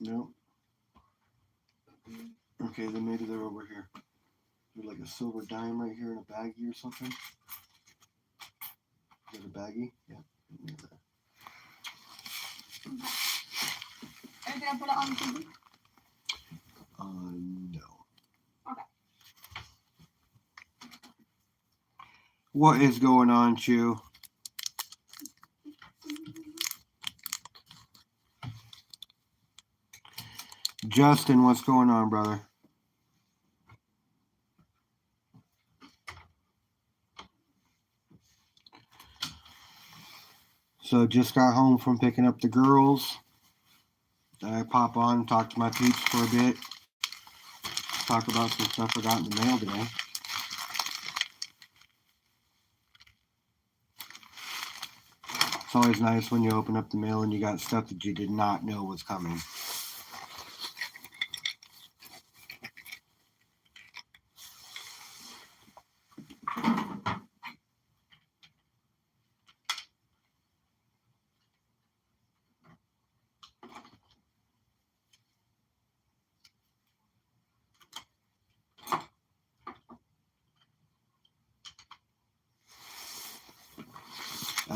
No. Okay, then maybe they're over here. There's like a silver dime right here in a baggie or something. Is it a baggie? Yeah. Are you gonna put it on the TV? No. Okay. What is going on, Chew? Justin, what's going on, brother? So just got home from picking up the girls. I pop on and talk to my peeps for a bit. Talk about some stuff I got in the mail today. It's always nice when you open up the mail and you got stuff that you did not know was coming.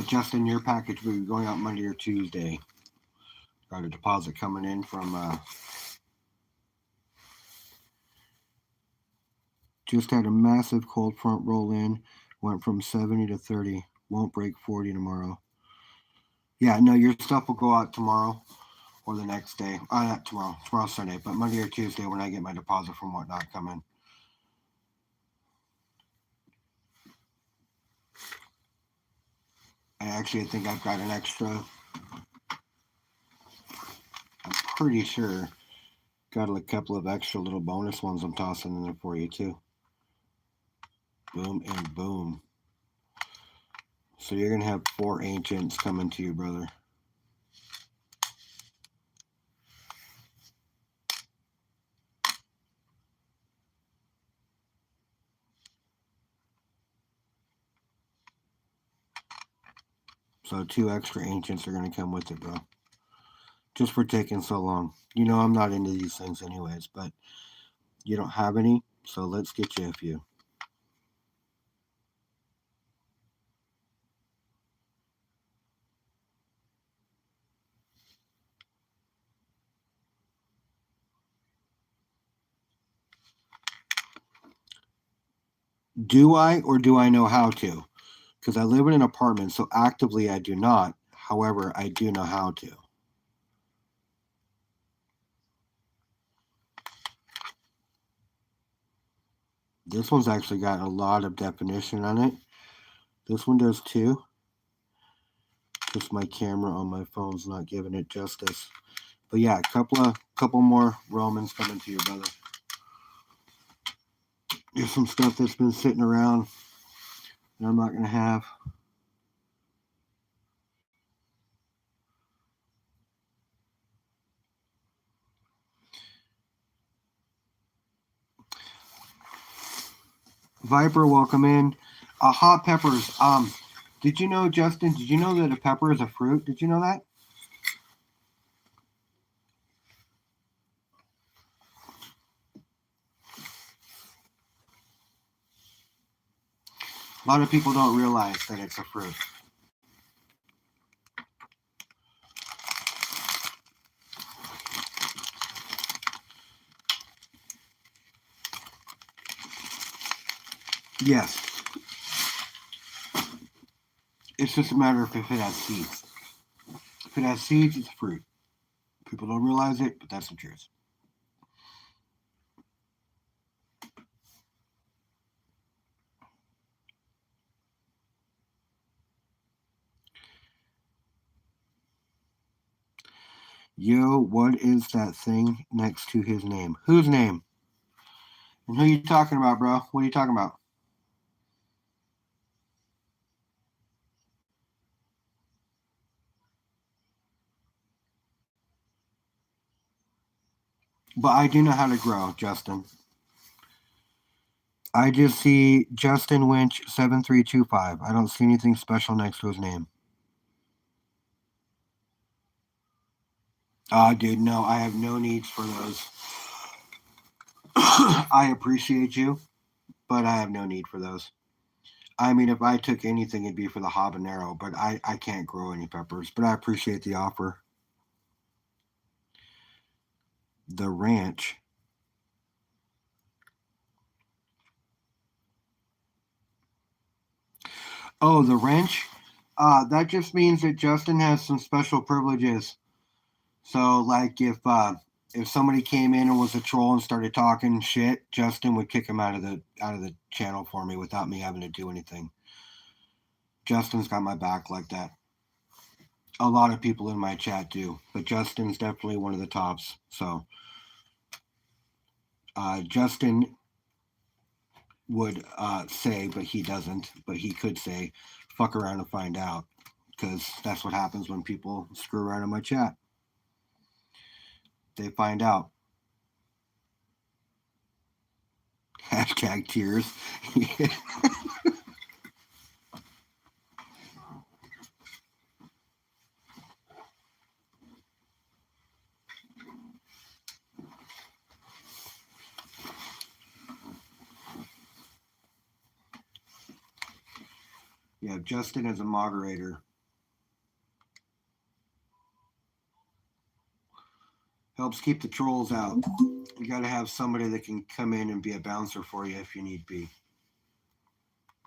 Justin, your package will be going out Monday or Tuesday. Got a deposit coming in from just had a massive cold front roll in. Went from 70 to 30. Won't break 40 tomorrow. Yeah, no, your stuff will go out tomorrow or the next day. Not tomorrow. Tomorrow's Sunday, but Monday or Tuesday when I get my deposit from whatnot coming. I think I've got an extra. I'm pretty sure got a couple of extra little bonus ones I'm tossing in there for you too. Boom and boom. So you're gonna have 4 ancients coming to you, brother. So 2 extra ancients are gonna come with it, bro. Just for taking so long. You know I'm not into these things anyways, but you don't have any, so let's get you a few. Do I or do I know how to? Because I live in an apartment, so actively I do not. However, I do know how to. This one's actually got a lot of definition on it. This one does too. Just my camera on my phone's not giving it justice. But yeah, couple more Romans coming to you, brother. There's some stuff that's been sitting around that I'm not gonna have. Viper, welcome in. Hot peppers. Did you know, Justin? Did you know that a pepper is a fruit? Did you know that? A lot of people don't realize that it's a fruit. Yes. It's just a matter of if it has seeds. If it has seeds, it's a fruit. People don't realize it, but that's the truth. Yo, what is that thing next to his name? Whose name? And who you talking about, bro? What are you talking about? But I do know how to grow, Justin. I just see Justin Winch 7325. I don't see anything special next to his name. Dude, no, I have no needs for those. I appreciate you, but I have no need for those. I mean, if I took anything, it'd be for the habanero, but I can't grow any peppers. But I appreciate the offer. The ranch. Oh, the wrench. That just means that Justin has some special privileges. So, like, if somebody came in and was a troll and started talking shit, Justin would kick him out of the channel for me without me having to do anything. Justin's got my back like that. A lot of people in my chat do, but Justin's definitely one of the tops. So, Justin would say, but he doesn't, but he could say, fuck around and find out, because that's what happens when people screw around in my chat. They find out. Hashtag tears. Yeah, Justin is a moderator. Helps keep the trolls out. You got to have somebody that can come in and be a bouncer for you if you need be.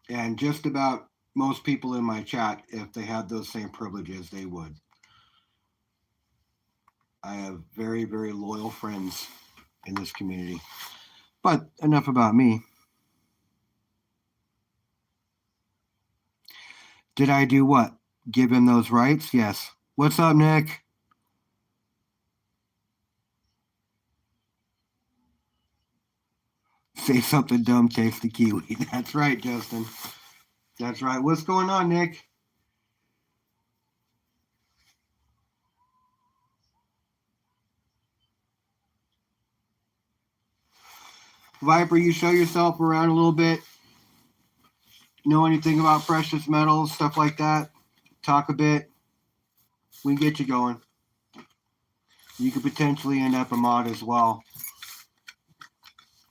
And just about most people in my chat, if they had those same privileges, they would. I have very, very loyal friends in this community. But enough about me. Did I do what? Give him those rights? Yes. What's up, Nick? Say something dumb, taste the kiwi. That's right, Justin. That's right. What's going on, Nick? Viper, you show yourself around a little bit. Know anything about precious metals, stuff like that? Talk a bit. We can get you going. You could potentially end up a mod as well,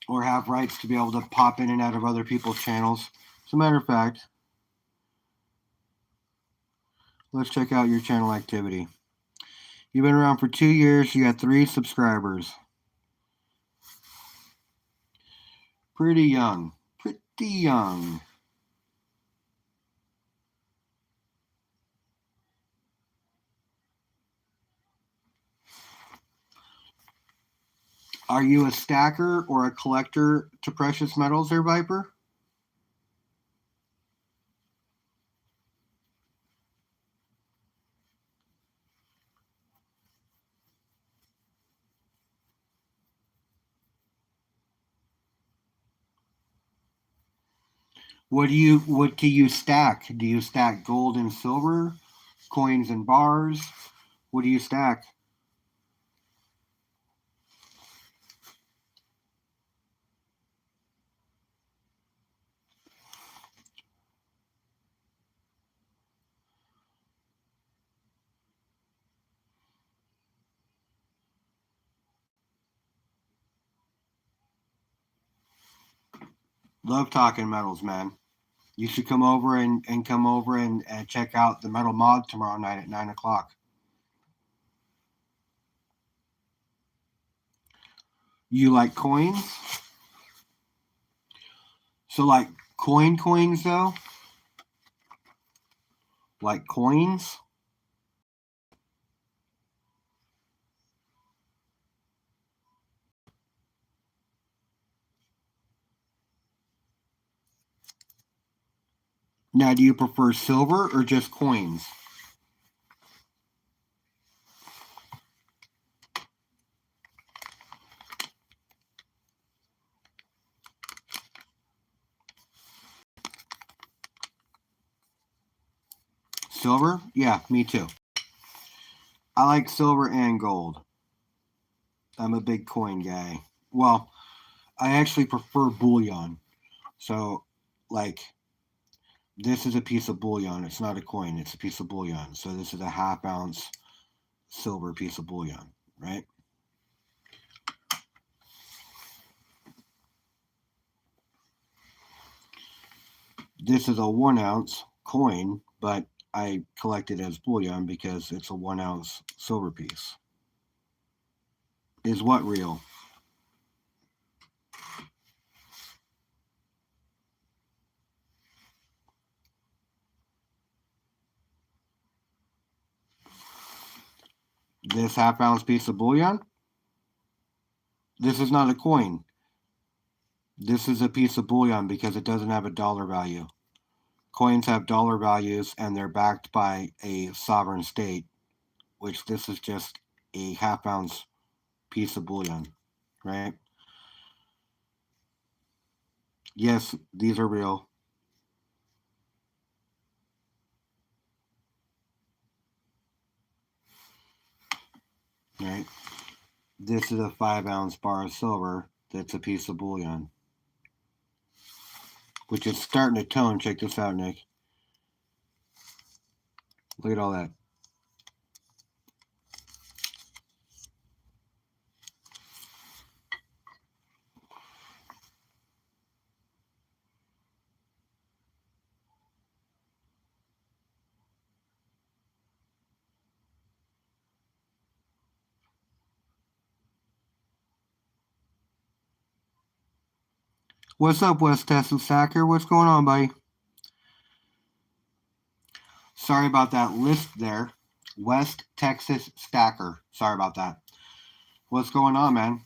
or have rights to be able to pop in and out of other people's channels. As a matter of fact, let's check out your channel activity. You've been around for 2 years. You got 3 subscribers. Pretty young. Pretty young. Are you a stacker or a collector to precious metals there, Viper? What do you stack? Do you stack gold and silver, coins and bars? What do you stack? Love talking metals, man. You should come over and come over and check out the Metal Mod tomorrow night at 9 o'clock. You like coins? So like coins though? Like coins? Now, do you prefer silver or just coins? Silver? Yeah, me too. I like silver and gold. I'm a big coin guy. Well, I actually prefer bullion. So, like, this is a piece of bullion. It's not a coin, it's a piece of bullion. So, this is a half ounce silver piece of bullion. right? This is a 1 ounce coin, but I collect it as bullion because it's a 1 ounce silver piece. Is what real? This half-ounce piece of bullion? This is not a coin. This is a piece of bullion because it doesn't have a dollar value. Coins have dollar values and they're backed by a sovereign state, which this is just a half-ounce piece of bullion, right? Yes, these are real. Right? This is a 5 ounce bar of silver that's a piece of bullion, which is starting to tone. Check this out, Nick. Look at all that. What's up, West Texas Stacker? What's going on, buddy? Sorry about that list there. West Texas Stacker. Sorry about that. What's going on, man?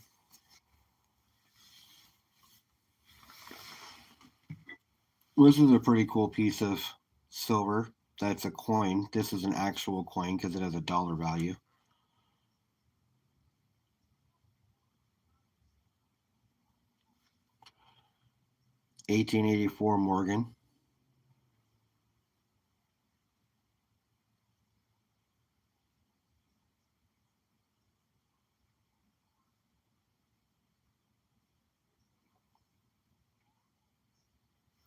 This is a pretty cool piece of silver. That's a coin. This is an actual coin because it has a dollar value. $18.84 Morgan.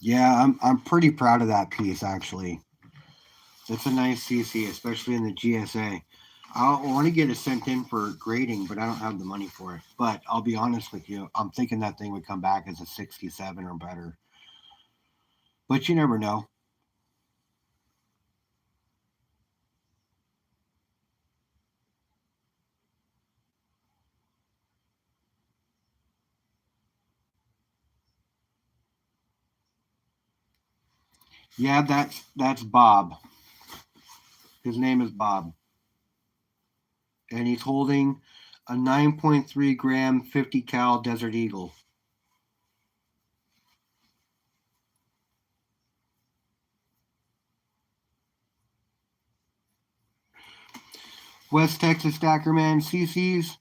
Yeah, I'm pretty proud of that piece actually. It's a nice CC, especially in the GSA. I want to get it sent in for grading, but I don't have the money for it. But I'll be honest with you, I'm thinking that thing would come back as a 67 or better. But you never know. Yeah, that's Bob. His name is Bob, and he's holding a 9.3 gram 50 cal Desert Eagle. West Texas Stackerman CCs.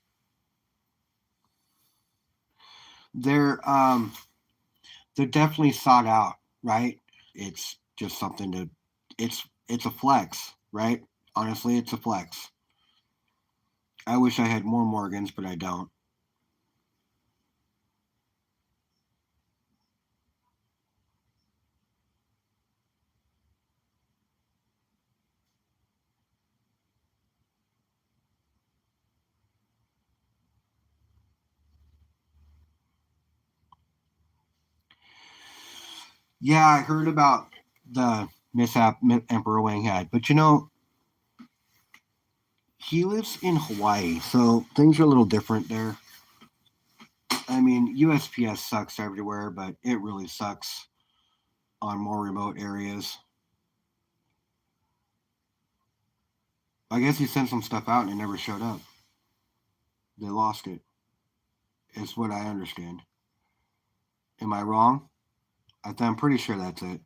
They're they're definitely sought out, right? It's just something to it's a flex, right? Honestly, it's a flex. I wish I had more Morgans, but I don't. Yeah, I heard about the mishap Emperor Wang had, but he lives in Hawaii, so things are a little different there. I mean, USPS sucks everywhere, but it really sucks on more remote areas. I guess he sent some stuff out and it never showed up. They lost it. Is what I understand. Am I wrong? I'm pretty sure that's it.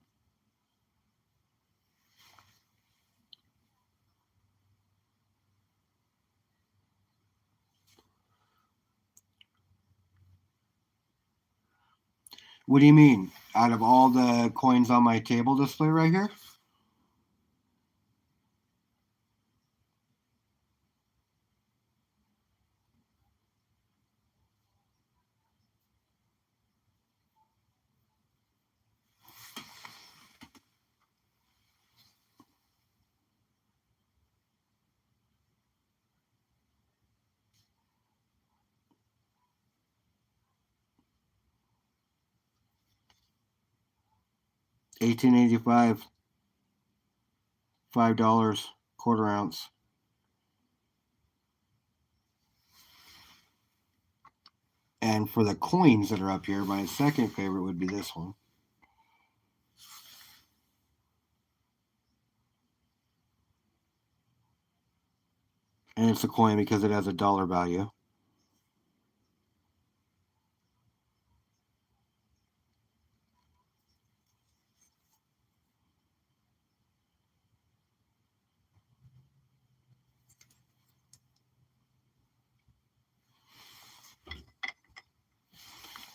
What do you mean? Out of all the coins on my table display right here? $18.85. $5, quarter ounce. And for the coins that are up here, my second favorite would be this one. And it's a coin because it has a dollar value.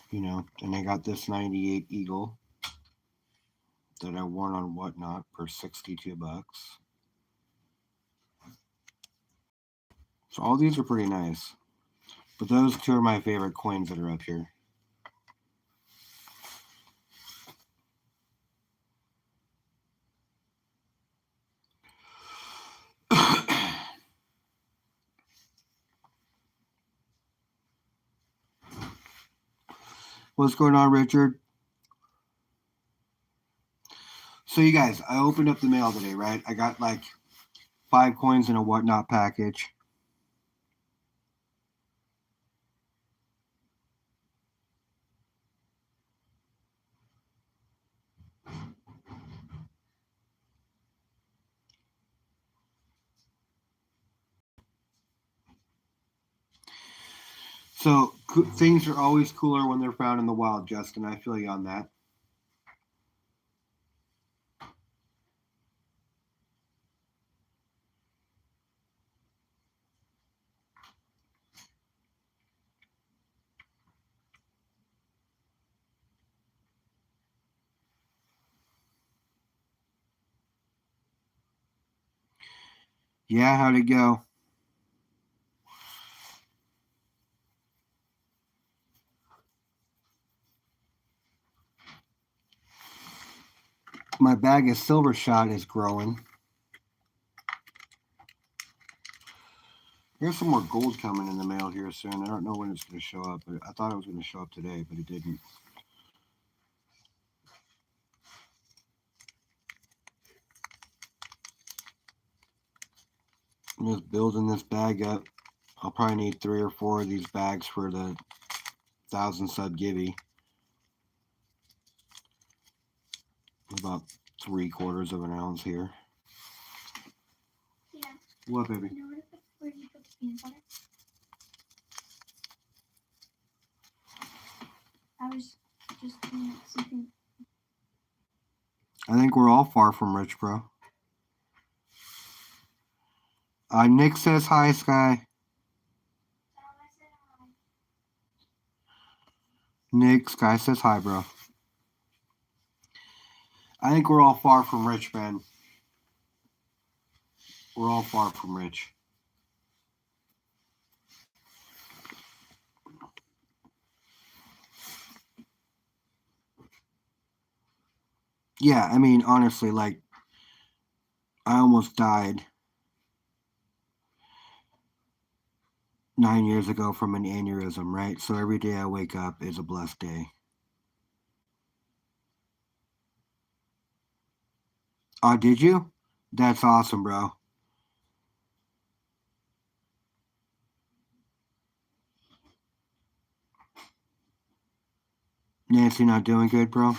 You know, and I got this 98 Eagle that I won on Whatnot for $62. So all these are pretty nice. But those two are my favorite coins that are up here. What's going on, Richard? So you guys, I opened up the mail today, right? I got like 5 coins in a Whatnot package. So things are always cooler when they're found in the wild, Justin. I feel you on that. Yeah, how'd it go? My bag of silver shot is growing. There's some more gold coming in the mail here soon. I don't know when it's going to show up. But I thought it was going to show up today, but it didn't. I'm just building this bag up. I'll probably need 3 or 4 of these bags for the 1,000 sub Gibby. About 3/4 of an ounce here. Yeah. What, baby? You know where you put the peanut butter? I was just doing something. I think we're all far from rich, bro. Nick says hi, Sky. Nick, Sky says hi, bro. I think we're all far from rich, man. We're all far from rich. Yeah, I mean, honestly, like, I almost died 9 years ago from an aneurysm, right? So every day I wake up is a blessed day. Oh, did you? That's awesome, bro. Nancy not doing good, bro?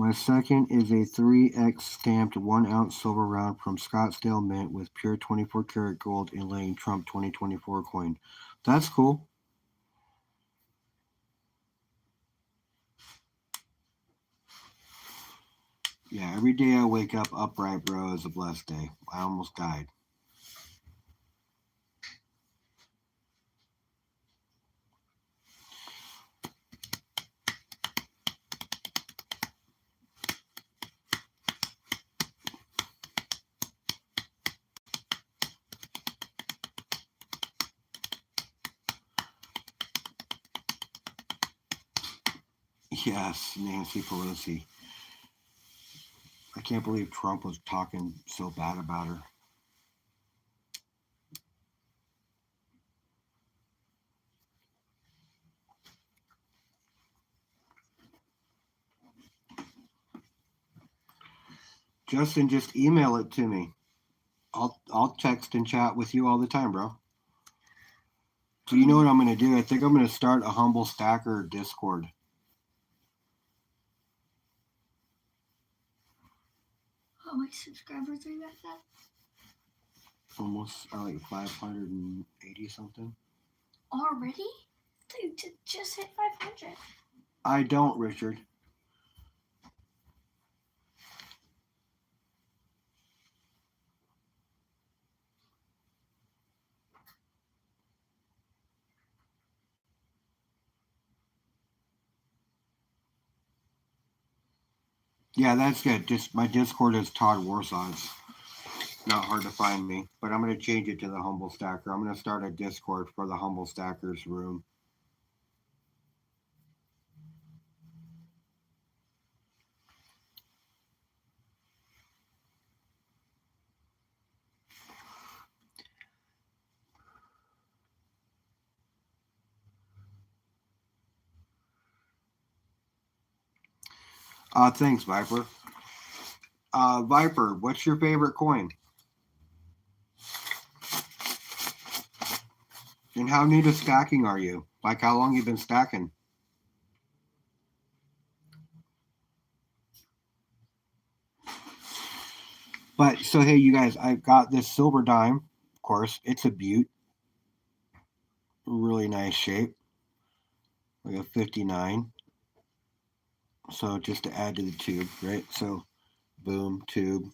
My second is a 3X stamped 1 ounce silver round from Scottsdale Mint with pure 24 karat gold inlaying Trump 2024 coin. That's cool. Yeah, every day I wake up upright, bro, is a blessed day. I almost died. Yes, Nancy Pelosi. I can't believe Trump was talking so bad about her. Justin, just email it to me. I'll text and chat with you all the time, bro. So you know what I'm gonna do? I think I'm gonna start a Humble Stacker Discord. How many subscribers are you at that? Almost like 580 something. Already? Dude, just hit 500. I don't, Richard. Yeah, that's good. Just my Discord is Todd Warsaw. It's not hard to find me, but I'm gonna change it to the Humble Stacker. I'm gonna start a Discord for the Humble Stackers room. Thanks, Viper. Viper, what's your favorite coin? And how new to stacking are you? Like how long you been stacking? But so hey, you guys, I've got this silver dime. Of course, it's a beaut. Really nice shape. Like a 59. So just to add to the tube, right? So boom, tube.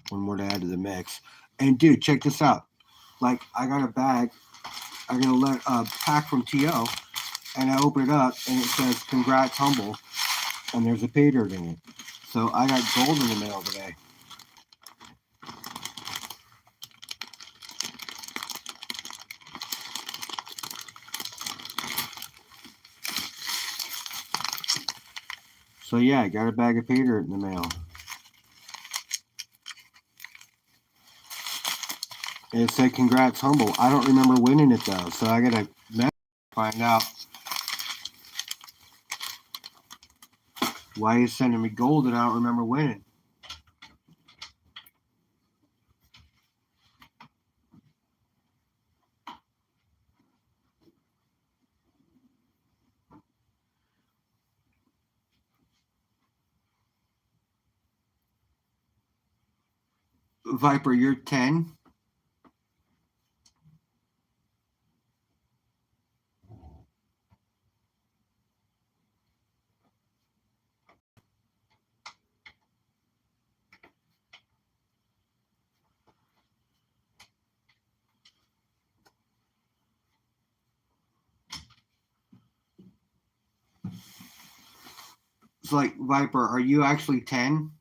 One more to add to the mix. And dude, check this out. Like I got a bag. I got a pack from TO, and I open it up, and it says "Congrats, Humble," and there's a pay dirt in it. So I got gold in the mail today. So yeah, I got a bag of pay dirt in the mail. And it said "Congrats, Humble." I don't remember winning it though, so I gotta find out why he's sending me gold and I don't remember winning. Viper, you're 10. It's like, Viper, are you actually 10?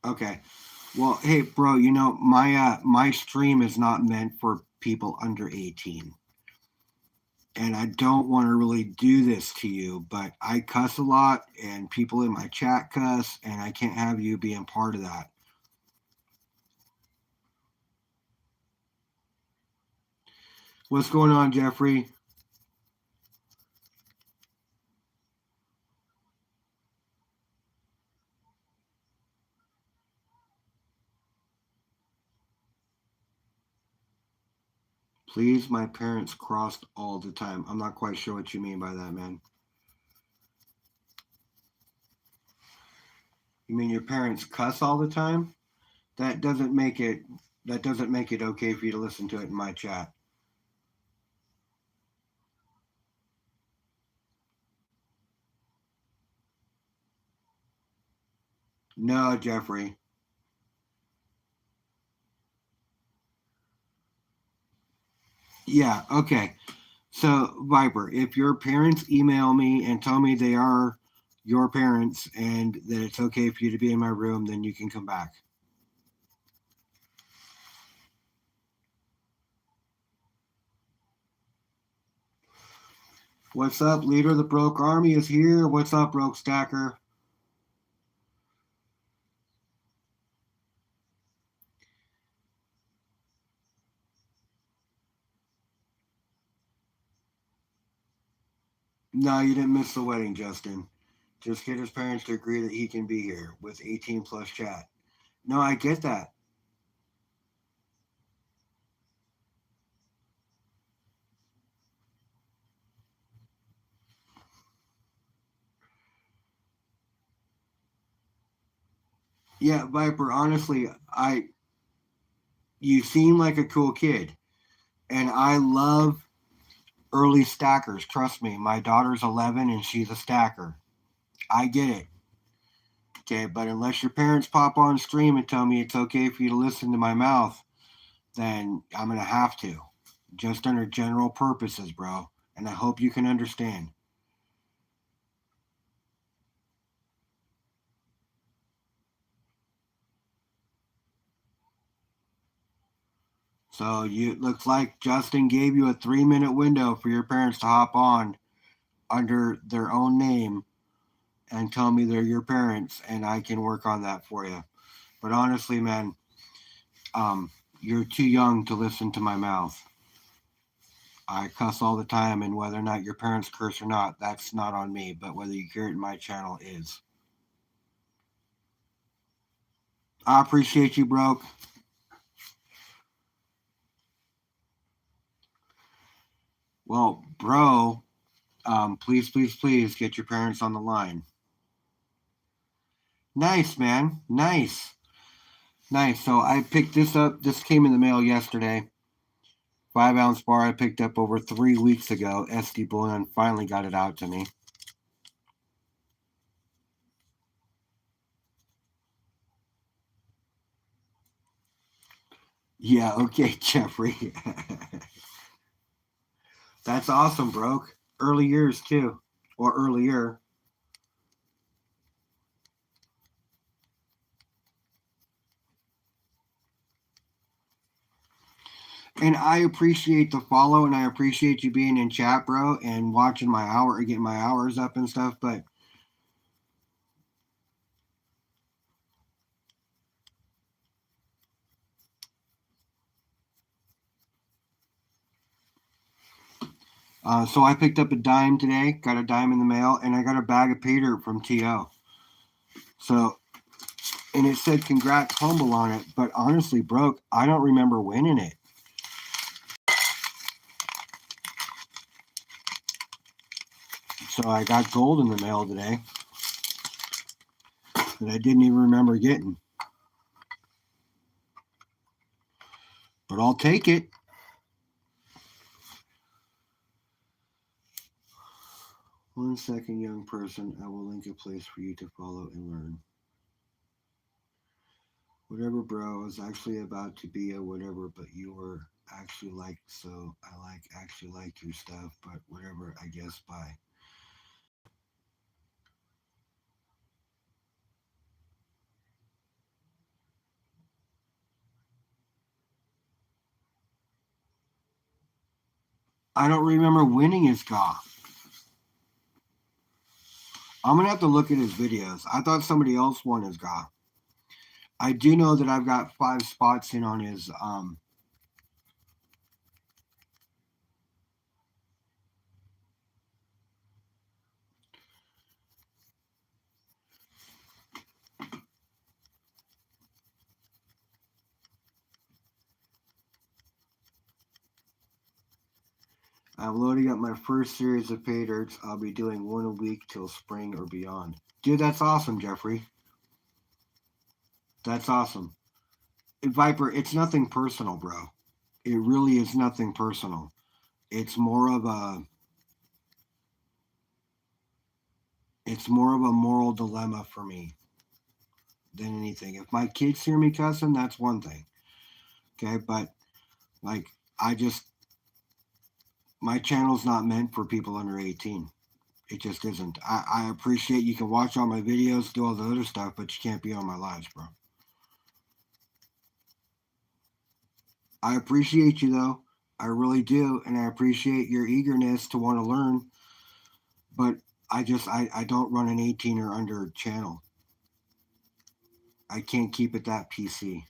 Okay. Well, hey, bro, you know, my stream is not meant for people under 18. And I don't want to really do this to you, but I cuss a lot and people in my chat cuss, and I can't have you being part of that. What's going on, Jeffrey? Please, my parents crossed all the time. I'm not quite sure what you mean by that, man. You mean your parents cuss all the time? That doesn't make it okay for you to listen to it in my chat. No, Jeffrey. Yeah, okay. So, Viper, if your parents email me and tell me they are your parents and that it's okay for you to be in my room, then you can come back. What's up, leader? The Broke Army is here. What's up, Broke Stacker? No, you didn't miss the wedding, Justin. Just get his parents to agree that he can be here with 18 plus chat. No, I get that. Yeah, Viper, honestly, you seem like a cool kid. And I love early stackers. Trust me, my daughter's 11 and she's a stacker. I get it. Okay, but unless your parents pop on stream and tell me it's okay for you to listen to my mouth, then I'm going to have to. Just under general purposes, bro. And I hope you can understand. So you looks like Justin gave you a 3-minute window for your parents to hop on under their own name and tell me they're your parents, and I can work on that for you. But honestly, man, you're too young to listen to my mouth. I cuss all the time, and whether or not your parents curse or not, that's not on me. But whether you hear it in my channel is. I appreciate you, bro. Well, bro, please, please, please get your parents on the line. Nice, man. Nice. Nice. So I picked this up. This came in the mail yesterday. 5-ounce bar I picked up over 3 weeks ago. SD Bullion finally got it out to me. Yeah, okay, Jeffrey. That's awesome, bro. Early years too. Or earlier. And I appreciate the follow and I appreciate you being in chat, bro, and watching my hour, getting my hours up and stuff. But so I picked up a dime today, got a dime in the mail, and I got a bag of pay dirt from TO. So, and it said congrats humble on it, but honestly, bro, I don't remember winning it. So I got gold in the mail today that I didn't even remember getting. But I'll take it. One second, young person. I will link a place for you to follow and learn. Whatever, bro. I was actually about to be a whatever, but you were actually like, so I actually liked your stuff, but whatever, I guess, bye. I don't remember winning his golf. I'm gonna have to look at his videos. I thought somebody else won his golf. I do know that I've got 5 spots in on his I'm loading up my first series of pay dirts. I'll be doing one a week till spring or beyond. Dude, that's awesome, Jeffrey. That's awesome. Viper, it's nothing personal, bro. It really is nothing personal. It's more of a moral dilemma for me than anything. If my kids hear me cussing, that's one thing. Okay, but like my channel's not meant for people under 18. It just isn't. I appreciate you can watch all my videos, do all the other stuff, but you can't be on my lives, bro. I appreciate you though. I really do, and I appreciate your eagerness to want to learn. But I don't run an 18 or under channel. I can't keep it that PC.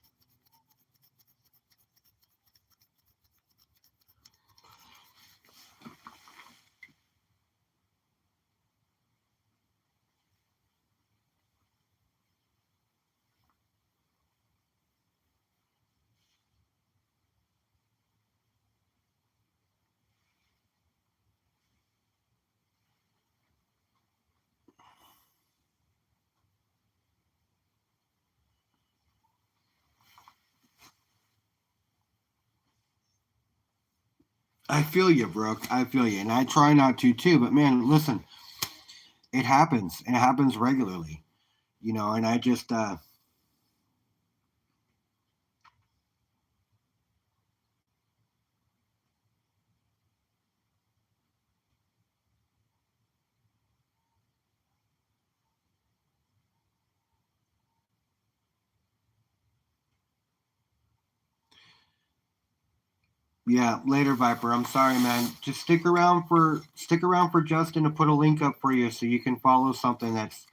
I feel you, Brooke. I feel you, and I try not to too. But man, listen, it happens, and it happens regularly. And I just yeah, later, Viper. I'm sorry, man. Just stick around for Justin to put a link up for you so you can follow something that's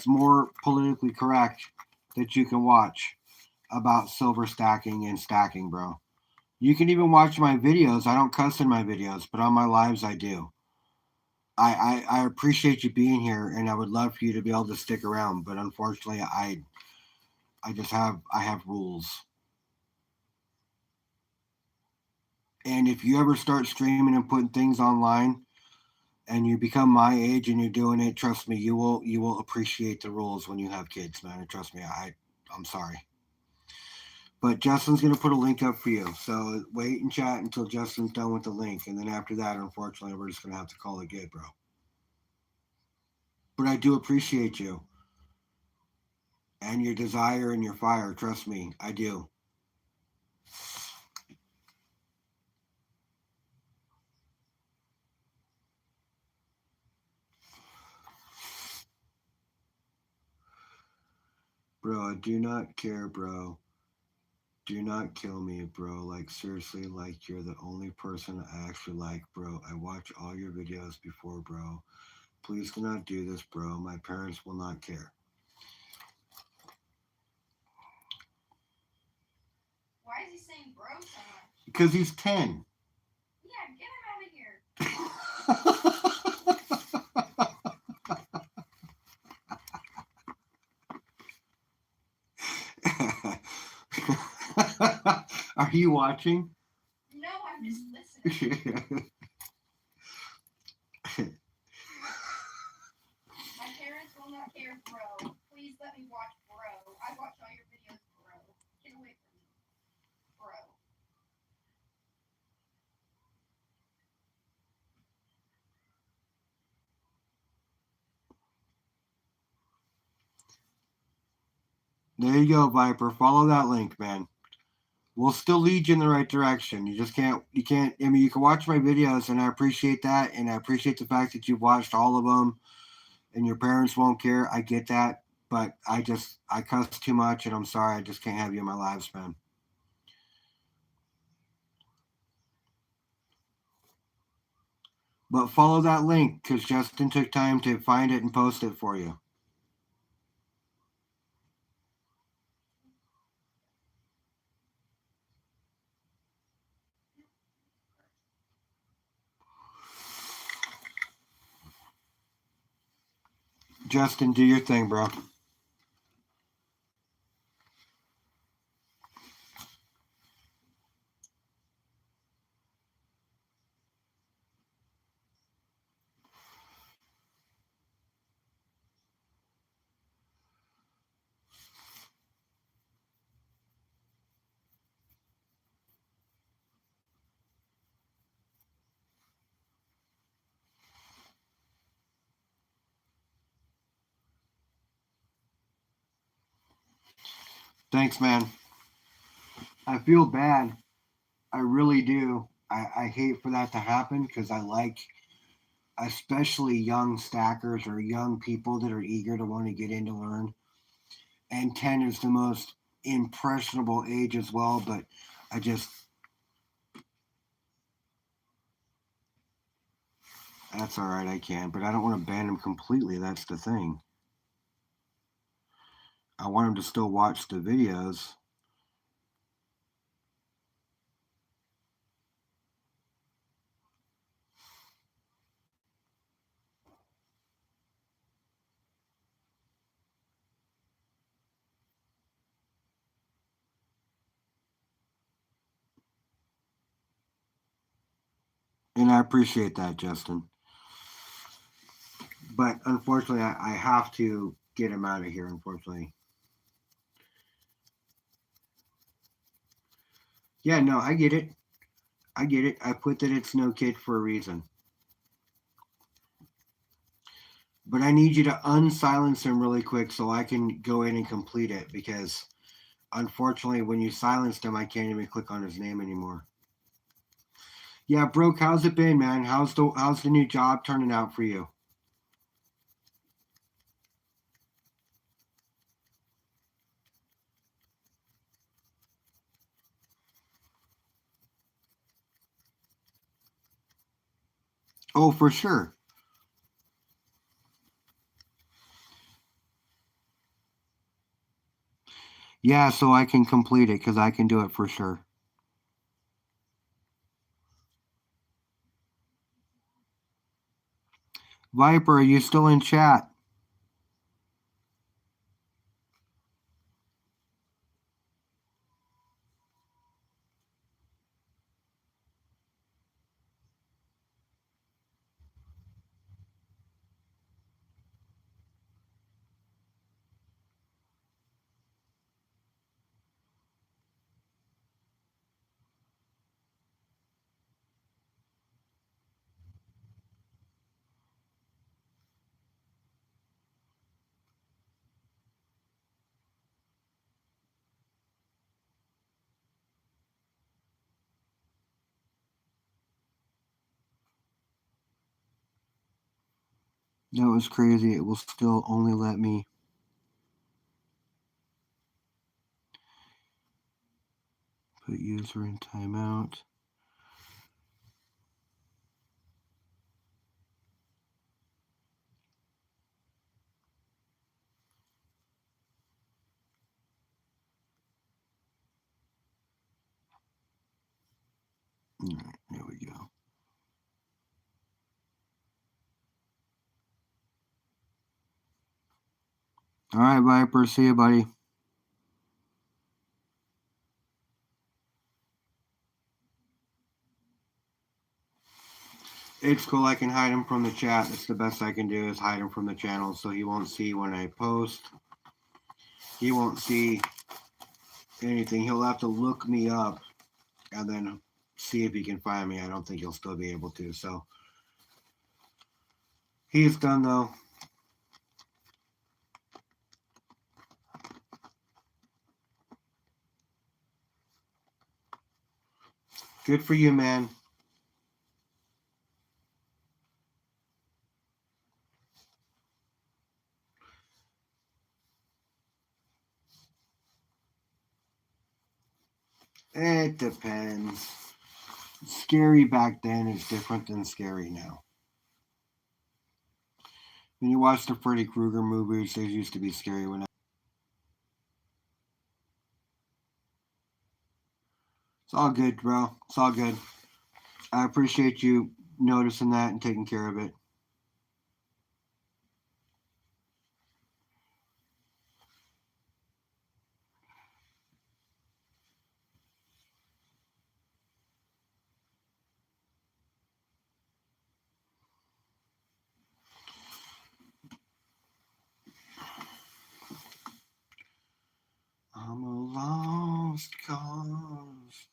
more politically correct that you can watch about silver stacking and stacking, bro. You can even watch my videos. I don't cuss in my videos, but on my lives I do. I appreciate you being here, and I would love for you to be able to stick around. But unfortunately, I have rules. And if you ever start streaming and putting things online, and you become my age and you're doing it, trust me, you will appreciate the rules when you have kids, man. And trust me, I'm sorry. But Justin's gonna put a link up for you. So wait and chat until Justin's done with the link, and then after that, unfortunately, we're just gonna have to call it good, bro. But I do appreciate you and your desire and your fire. Trust me, I do. Bro, I do not care, bro. Do not kill me, bro. Like, seriously, like, you're the only person I actually like, bro. I watch all your videos before, bro. Please do not do this, bro. My parents will not care. Why is he saying bro so much? Because he's 10. Yeah, get him out of here. Are you watching? No, I'm just listening. My parents will not care, bro. Please let me watch bro. I watch all your videos, bro. Get away from me, bro. There you go, Viper. Follow that link, man. We'll still lead you in the right direction. You just can't, I mean, you can watch my videos, and I appreciate that. And I appreciate the fact that you've watched all of them and your parents won't care. I get that. But I cuss too much, and I'm sorry. I just can't have you in my lives, man. But follow that link because Justin took time to find it and post it for you. Justin, do your thing, bro. Thanks, man. I feel bad. I really do. I hate for that to happen because I like, especially young stackers or young people that are eager to want to get in to learn. And 10 is the most impressionable age as well, but I just, that's all right, I can. But I don't want to ban him completely. That's the thing. I want him to still watch the videos. And I appreciate that, Justin. But unfortunately, I have to get him out of here, unfortunately. Yeah, no, I get it. I get it. I put that it's no kid for a reason. But I need you to unsilence him really quick so I can go in and complete it because unfortunately when you silenced him I can't even click on his name anymore. Yeah, Broke, how's it been, man? How's the new job turning out for you? Oh, for sure. Yeah, so I can complete it because I can do it for sure. Viper, are you still in chat? That was crazy. It will still only let me. Put user in timeout. All right, there we go. All right, Viper. See you, buddy. It's cool. I can hide him from the chat. That's the best I can do is hide him from the channel so he won't see when I post. He won't see anything. He'll have to look me up and then see if he can find me. I don't think he'll still be able to. So he's done though. Good for you, man. It depends. Scary back then is different than scary now. When you watch the Freddy Krueger movies, they used to be scary when it's all good, bro. It's all good. I appreciate you noticing that and taking care of it. I'm a lost cause.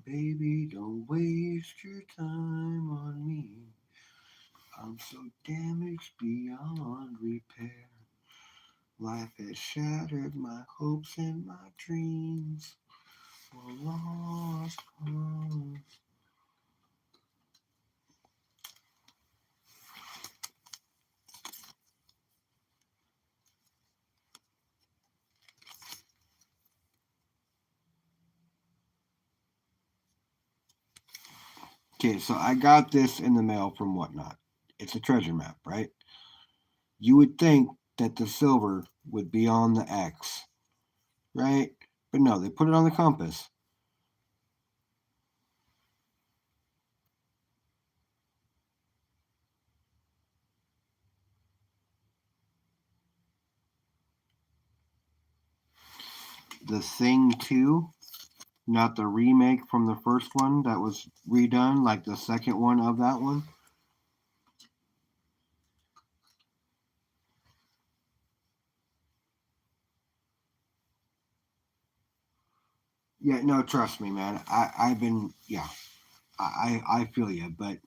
Baby, don't waste your time on me. I'm so damaged beyond repair. Life has shattered my hopes and my dreams. A lost cause. Okay, so I got this in the mail from Whatnot. It's a treasure map, right? You would think that the silver would be on the X, right? But no, they put it on the compass. The Thing 2, not the remake from the first one that was redone, like the second one of that one. Yeah, no, trust me, man. I've been, yeah. I feel you, but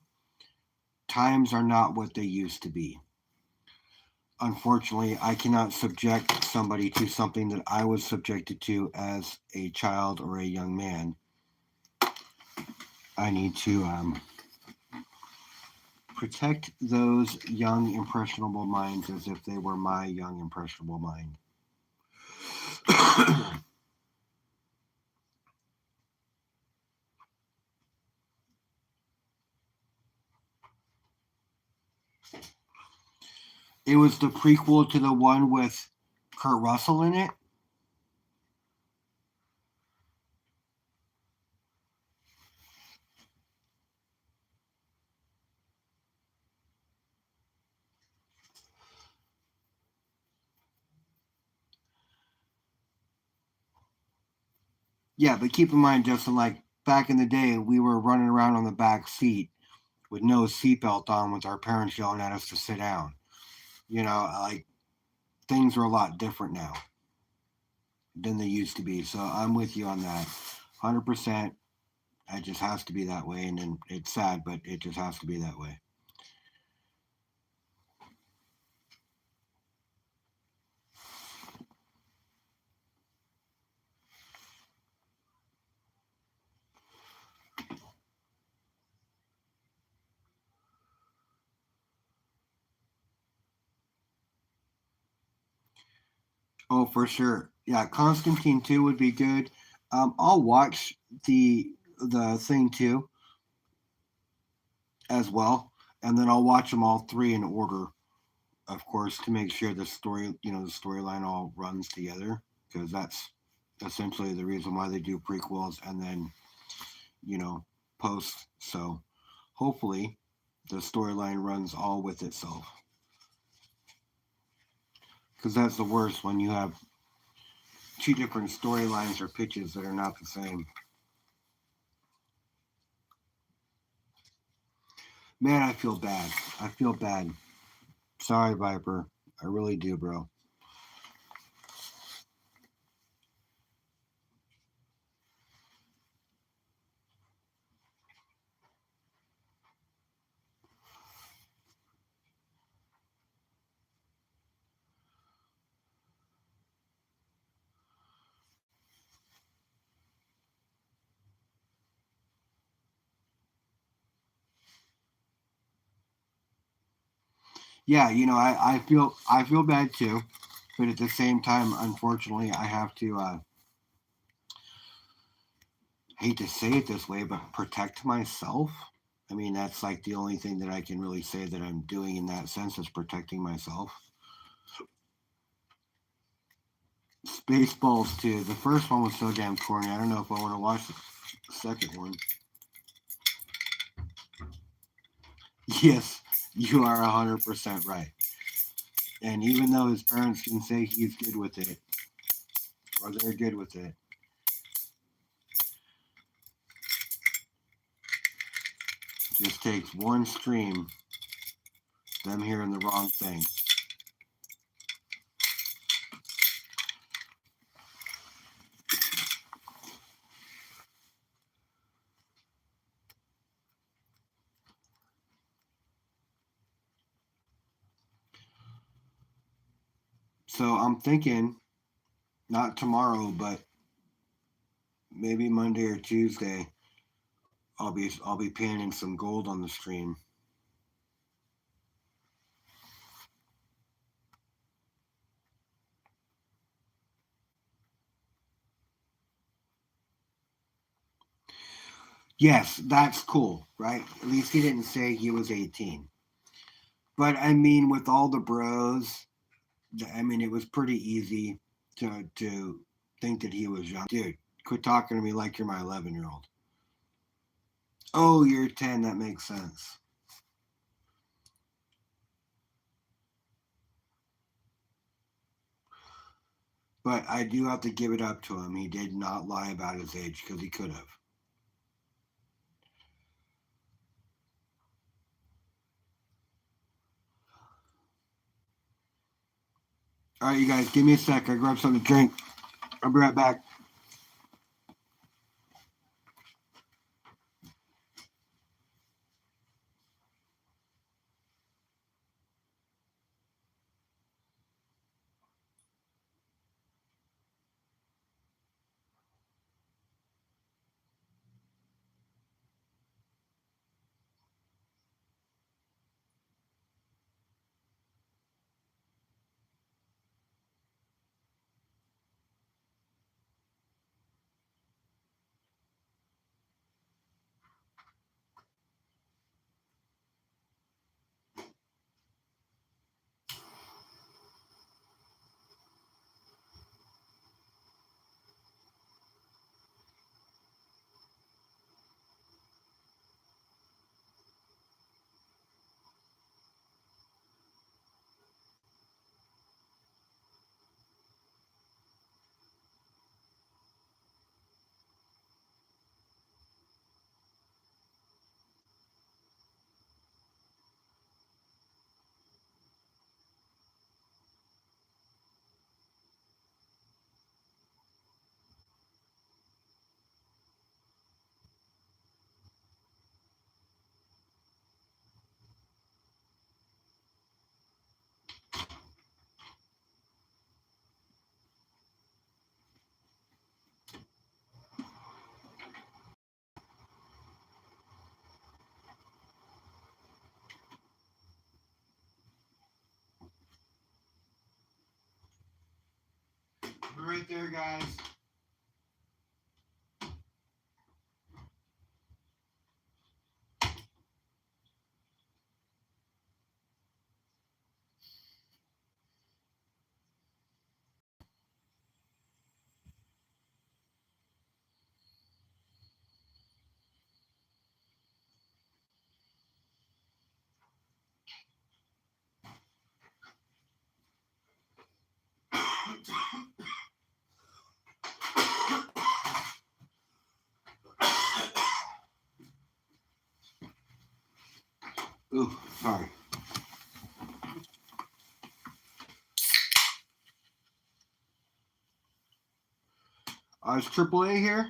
times are not what they used to be. Unfortunately, I cannot subject somebody to something that I was subjected to as a child or a young man. I need to protect those young, impressionable minds as if they were my young, impressionable mind. It was the prequel to the one with Kurt Russell in it. Yeah, but keep in mind, Justin, like back in the day, we were running around on the back seat with no seatbelt on with our parents yelling at us to sit down. You know, like things are a lot different now than they used to be. So I'm with you on that. 100%. It just has to be that way. And then it's sad, but it just has to be that way. Oh, for sure. Yeah, Constantine 2 would be good. I'll watch the thing too as well, and then I'll watch them all three in order, of course, to make sure the story, the storyline all runs together, because that's essentially the reason why they do prequels and then, you know, post. So hopefully the storyline runs all with itself, because that's the worst when you have two different storylines or pitches that are not the same. Man, I feel bad. I feel bad. Sorry, Viper. I really do, bro. Yeah, I feel bad too, but at the same time, unfortunately, I have to hate to say it this way, but protect myself. I mean, that's like the only thing that I can really say that I'm doing in that sense is protecting myself. Spaceballs too. The first one was so damn corny. I don't know if I want to watch the second one. Yes, you are 100% right. And even though his parents can say he's good with it, or they're good with it, it just takes one stream, them hearing the wrong thing. So I'm thinking, not tomorrow, but maybe Monday or Tuesday, I'll be painting some gold on the stream. Yes, that's cool, right? At least he didn't say he was 18. But I mean, with all the bros, I mean, it was pretty easy to think that he was young. Dude, quit talking to me like you're my 11-year-old. Oh, you're 10. That makes sense. But I do have to give it up to him. He did not lie about his age because he could have. All right, you guys, give me a sec. I grab something to drink. I'll be right back. right there, guys. Ooh, sorry. It's AAA here.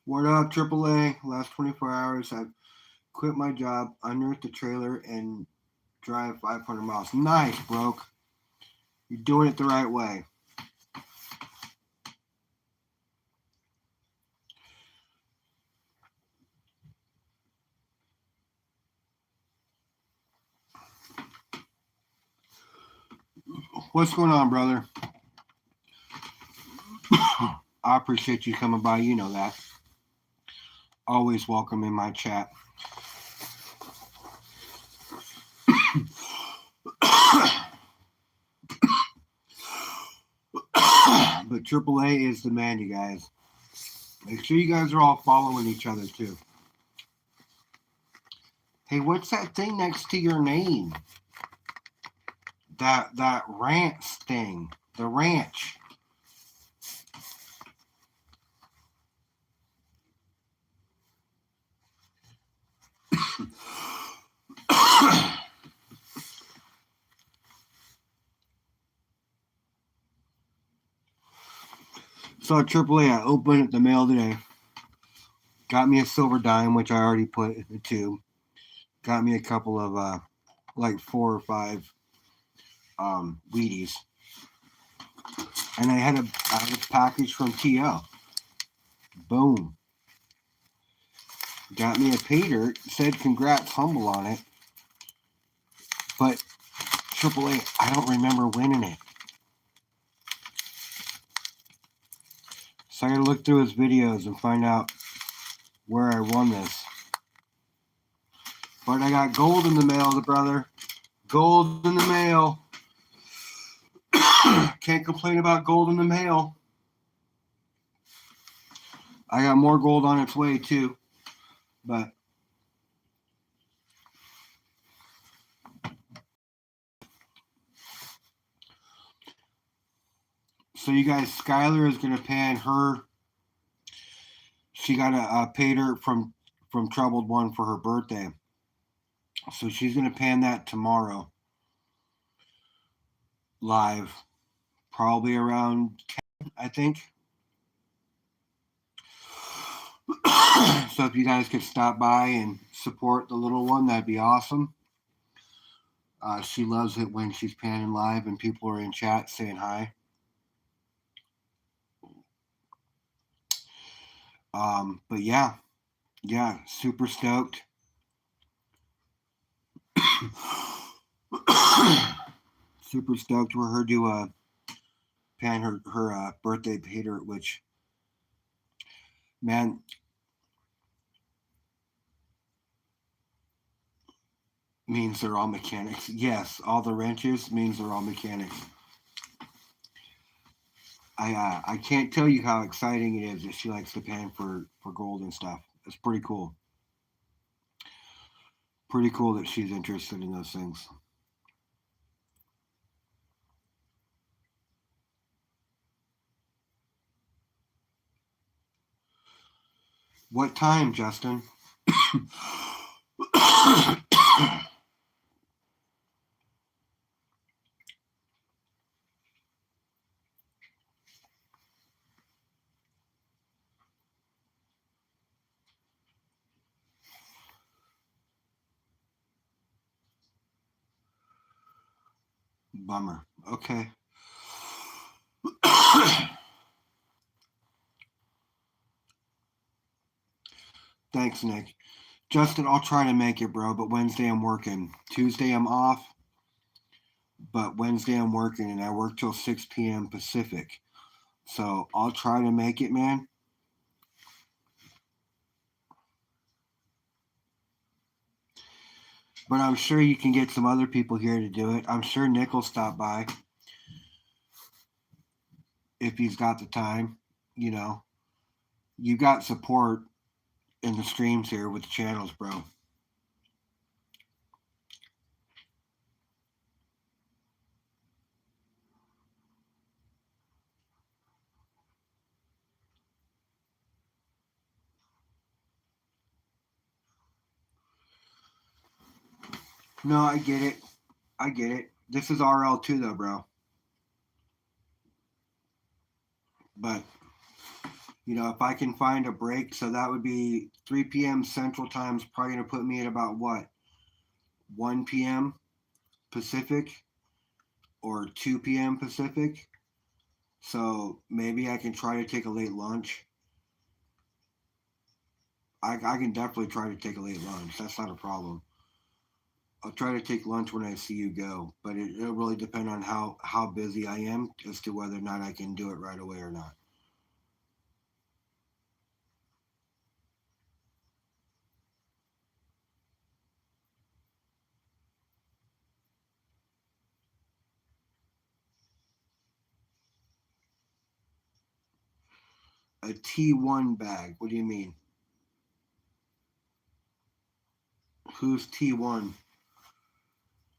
What up, AAA? Last 24 hours, I've quit my job, unearthed the trailer, and drive 500 miles. Nice, broke. You're doing it the right way. What's going on, brother? I appreciate you coming by. You know that. Always welcome in my chat. But AAA is the man, you guys. Make sure you guys are all following each other, too. Hey, what's that thing next to your name? That ranch thing. The ranch. So AAA, I opened the mail today. Got me a silver dime, which I already put in the tube. Got me a couple of like 4 or 5 Wheaties. And I had a package from TL. Boom. Got me a pay dirt. Said congrats humble on it. But AAA, I don't remember winning it. So I gotta look through his videos and find out where I won this. But I got gold in the mail, brother. Gold in the mail. Can't complain about gold in the mail. I got more gold on its way too. But so you guys, Skylar is gonna pan her. She got a pay dirt from Troubled One for her birthday. So she's gonna pan that tomorrow. Live. Probably around 10, I think. So if you guys could stop by and support the little one, that'd be awesome. She loves it when she's panning live and people are in chat saying hi. But yeah, super stoked. Super stoked for her to pan her birthday pay dirt, which, man, means they're all mechanics. Yes, all the wrenches means they're all mechanics. I can't tell you how exciting it is that she likes to pan for gold and stuff. It's pretty cool. Pretty cool that she's interested in those things. What time, Justin? Bummer. Okay. Thanks, Nick. Justin, I'll try to make it, bro, but Wednesday I'm working. Tuesday I'm off, but Wednesday I'm working, and I work till 6 p.m. Pacific. So I'll try to make it, man. But I'm sure you can get some other people here to do it. I'm sure Nick will stop by if he's got the time. You know, you got support in the streams here with the channels, bro. No, I get it. I get it. This is RL2 though, bro. But you know, if I can find a break, so that would be 3 p.m. Central Time is probably gonna put me at about what, 1 p.m. Pacific or 2 p.m. Pacific. So maybe I can try to take a late lunch. I can definitely try to take a late lunch. That's not a problem. I'll try to take lunch when I see you go, but it'll really depend on how busy I am as to whether or not I can do it right away or not. A T1 bag. What do you mean? Who's T1?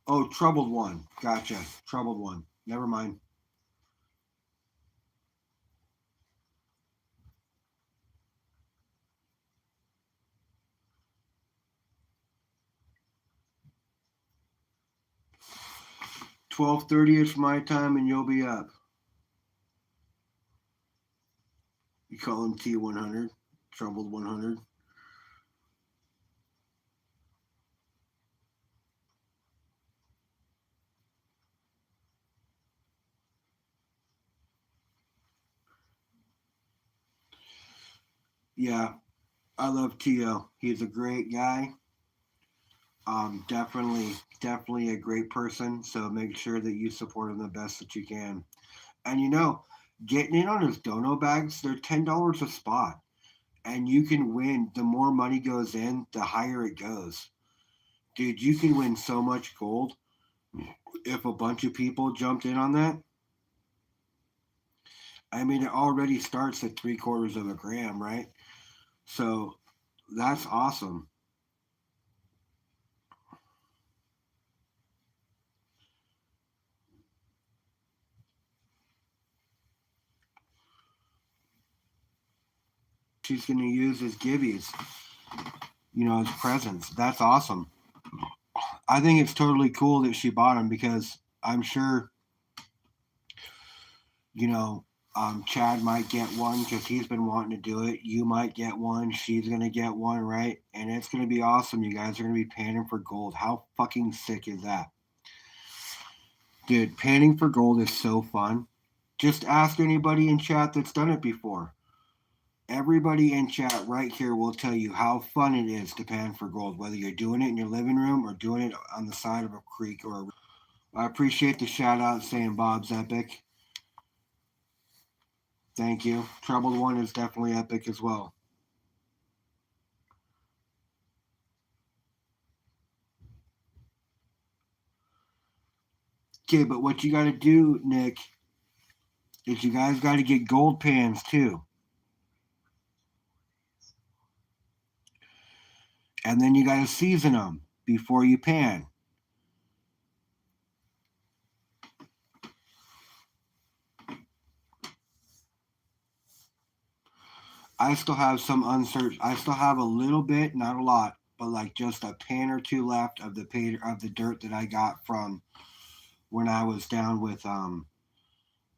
Oh, troubled one. Gotcha. Troubled one. Never mind. $12:30 is my time, and you'll be up. You call him T100, troubled 100. Yeah, I love Tio. He's a great guy. Definitely a great person. So make sure that you support him the best that you can. And you know, getting in on his dono bags, they're $10 a spot, and you can win. The more money goes in, the higher it goes. Dude, you can win so much gold if a bunch of people jumped in on that. I mean, it already starts at 3/4 of a gram, right? So that's awesome. She's going to use his gibbies, you know, his presents. That's awesome. I think it's totally cool that she bought them because I'm sure, you know, Chad might get one because he's been wanting to do it. You might get one. She's going to get one, right? And it's going to be awesome. You guys are going to be panning for gold. How fucking sick is that? Dude, panning for gold is so fun. Just ask anybody in chat that's done it before. Everybody in chat right here will tell you how fun it is to pan for gold, whether you're doing it in your living room or doing it on the side of a creek or a... I appreciate the shout out saying Bob's epic. Thank you. Troubled One is definitely epic as well. Okay, but what you got to do, Nick, is you guys got to get gold pans too. And then you got to season them before you pan. I still have some unsearched. I still have a little bit, not a lot, but like just a pan or two left of the dirt that I got from when I was down with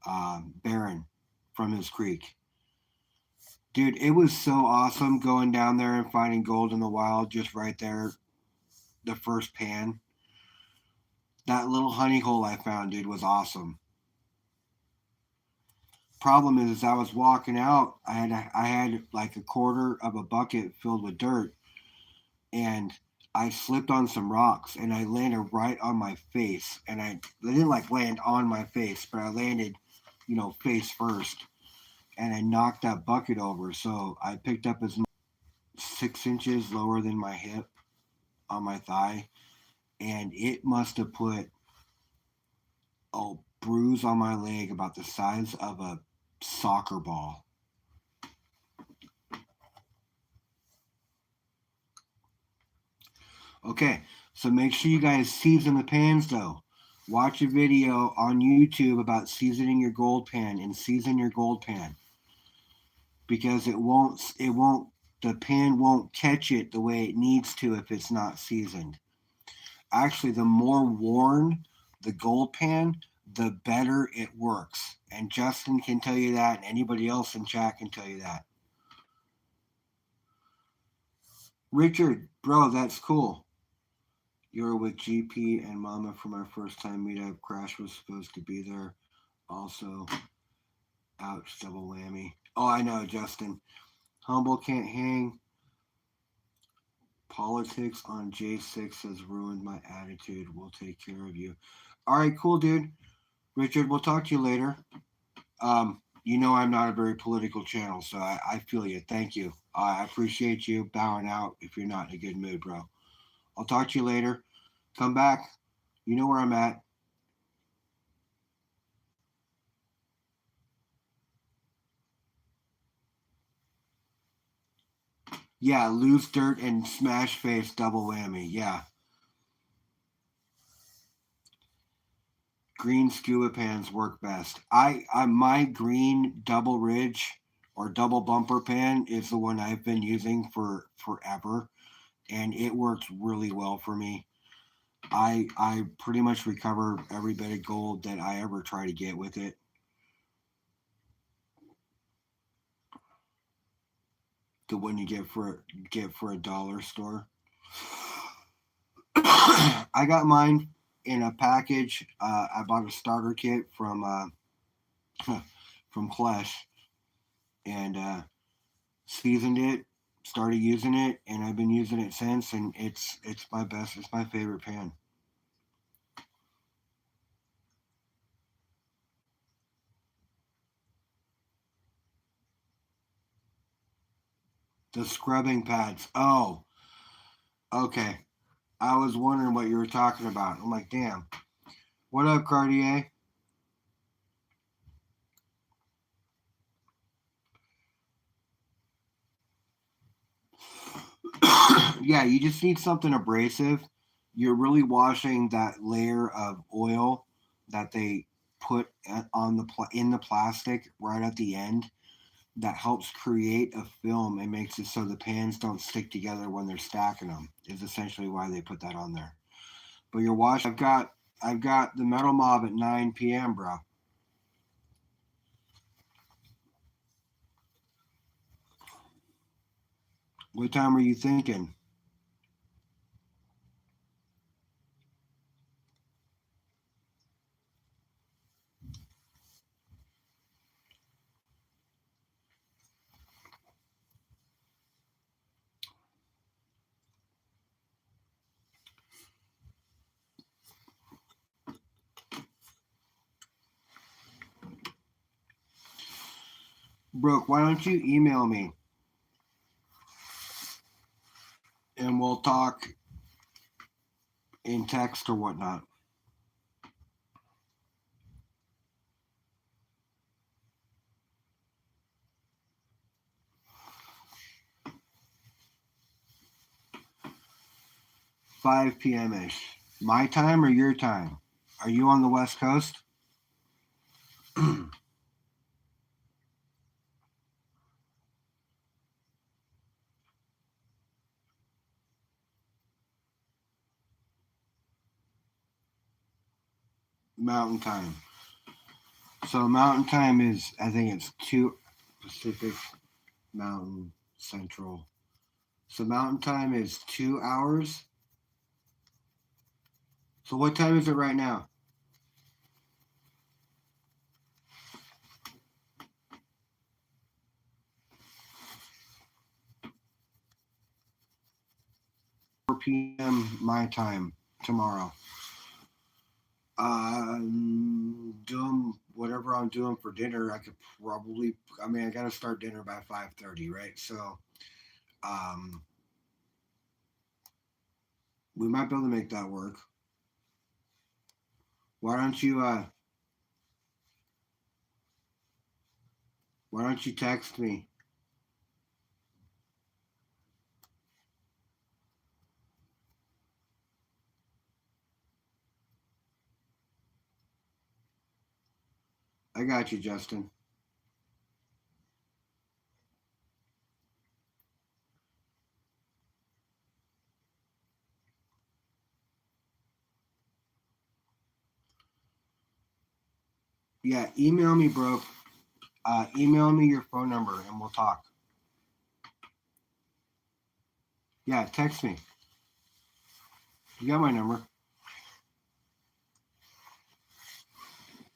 Baron from his creek. Dude, it was so awesome going down there and finding gold in the wild just right there, the first pan. That little honey hole I found, dude, was awesome. Problem is I was walking out, I had like a quarter of a bucket filled with dirt, and I slipped on some rocks and I landed right on my face. And I didn't like land on my face, but I landed, you know, face first. and I knocked that bucket over. So I picked up as 6 inches lower than my hip on my thigh, and it must have put a bruise on my leg about the size of a soccer ball. Okay, so make sure you guys season the pans though. Watch a video on YouTube about seasoning your gold pan and season your gold pan, because the pan won't catch it the way it needs to if it's not seasoned. Actually, the more worn the gold pan, the better it works. And Justin can tell you that, and anybody else in chat can tell you that. Richard, bro, that's cool. You were with GP and Mama for my first time meetup. Crash was supposed to be there. Also, ouch, double whammy. Oh, I know, Justin. Humble can't hang. Politics on J6 has ruined my attitude. We'll take care of you. All right, cool, dude. Richard, we'll talk to you later. You know I'm not a very political channel, so I feel you. Thank you. I appreciate you bowing out if you're not in a good mood, bro. I'll talk to you later. Come back. You know where I'm at. Yeah, loose dirt and smash face double whammy. Yeah. Green scuba pans work best. I my green double ridge or double bumper pan is the one I've been using for forever, and it works really well for me. I pretty much recover every bit of gold that I ever try to get with it. The one you get for a dollar store. I got mine in a package. I bought a starter kit from from Clash, and seasoned it, started using it, and I've been using it since. And it's my best. It's my favorite pan. The scrubbing pads. Oh, okay. I was wondering what you were talking about. I'm like, damn. What up, Cartier? Yeah, you just need something abrasive. You're really washing that layer of oil that they put on in the plastic right at the end. That helps create a film and makes it so the pans don't stick together when they're stacking them. Is essentially why they put that on there. But you're washing. I've got the Metal Mob at 9 p.m., bro. What time are you thinking? 'Brooke, why don't you email me and we'll talk in text or whatnot. 5 p.m. ish. My time or your time? Are you on the West Coast? Mountain time. So Mountain time is, I think it's 2 Pacific, Mountain, Central. So Mountain time is 2 hours. So what time is it right now? P.m. my time tomorrow. Doing whatever I'm doing for dinner. I could probably. I mean, I got to start dinner by 5:30, right? So, um, we might be able to make that work. Why don't you? Why don't you text me? I got you, Justin. Yeah, email me, bro. Email me your phone number and we'll talk. Yeah, text me. You got my number.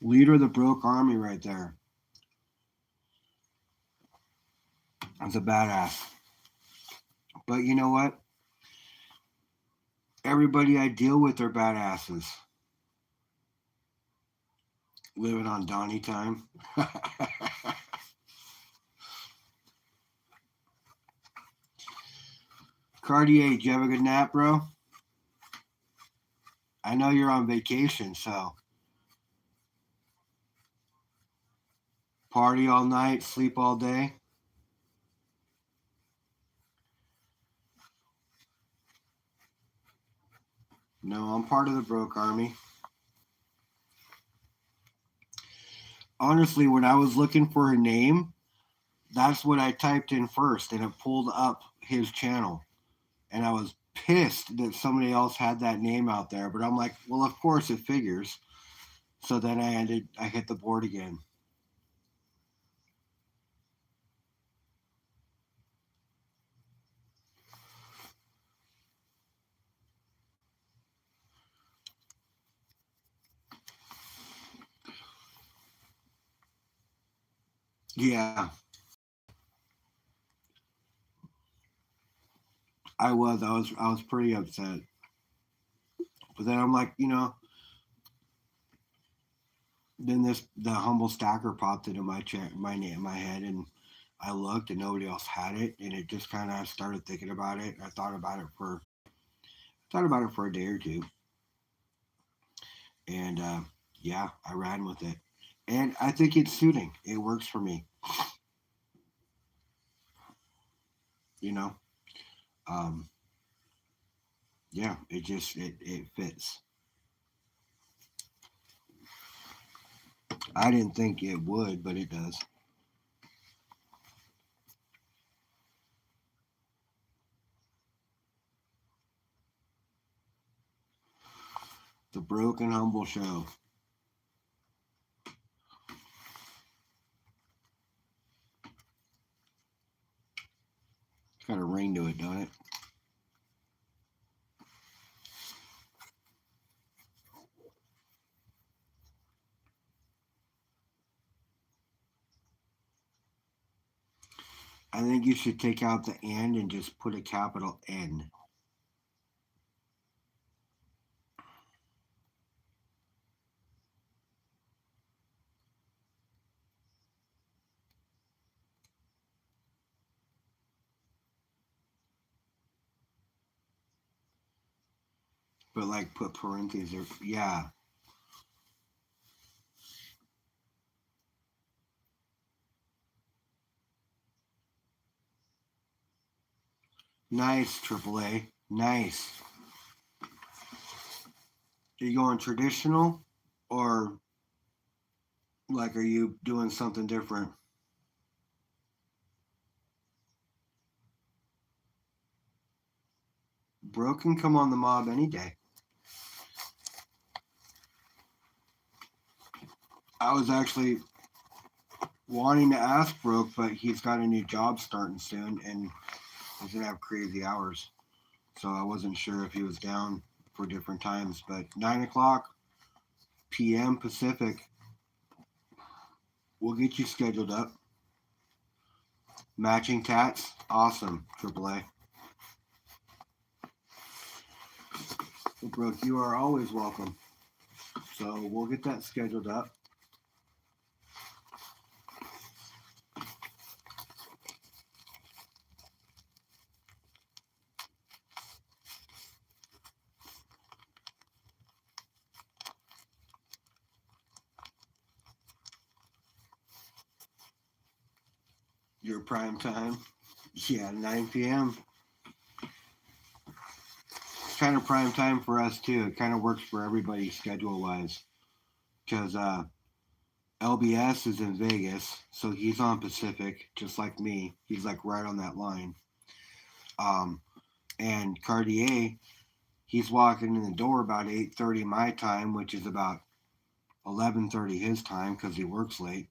Leader of the broke army right there. That's a badass. But you know what? Everybody I deal with are badasses. Living on Donnie time. Cartier, did you have a good nap, bro? I know you're on vacation, so party all night, sleep all day. No, I'm part of the broke army. Honestly, when I was looking for a name, that's what I typed in first, and it pulled up his channel. And I was pissed that somebody else had that name out there. But I'm like, well, of course it figures. So then I hit the board again. Yeah, I was pretty upset. But then I'm like, then the humble stacker popped into my name, my head, and I looked and nobody else had it, and it just kind of started thinking about it. I thought about it for a day or two, and yeah, I ran with it, and I think it's suiting. It works for me, you know. Um, yeah, it fits. I didn't think it would, but it does. The Broken Humble Show. It's got a ring to it, don't it? I think you should take out the and just put a capital N. But like put parentheses or yeah. Nice, AAA. Nice. Are you going traditional or like are you doing something different? Bro can come on the mob any day. I was actually wanting to ask Brooke, but he's got a new job starting soon and he's gonna have crazy hours. So I wasn't sure if he was down for different times. But 9 o'clock PM Pacific, we'll get you scheduled up. Matching tats, awesome, AAA. Brooke, you are always welcome. So we'll get that scheduled up. Your prime time? Yeah, 9 p.m. It's kind of prime time for us too. It kind of works for everybody schedule wise. Because LBS is in Vegas, so he's on Pacific, just like me. He's like right on that line. And Cartier, he's walking in the door about 8:30 my time, which is about 11:30 his time because he works late.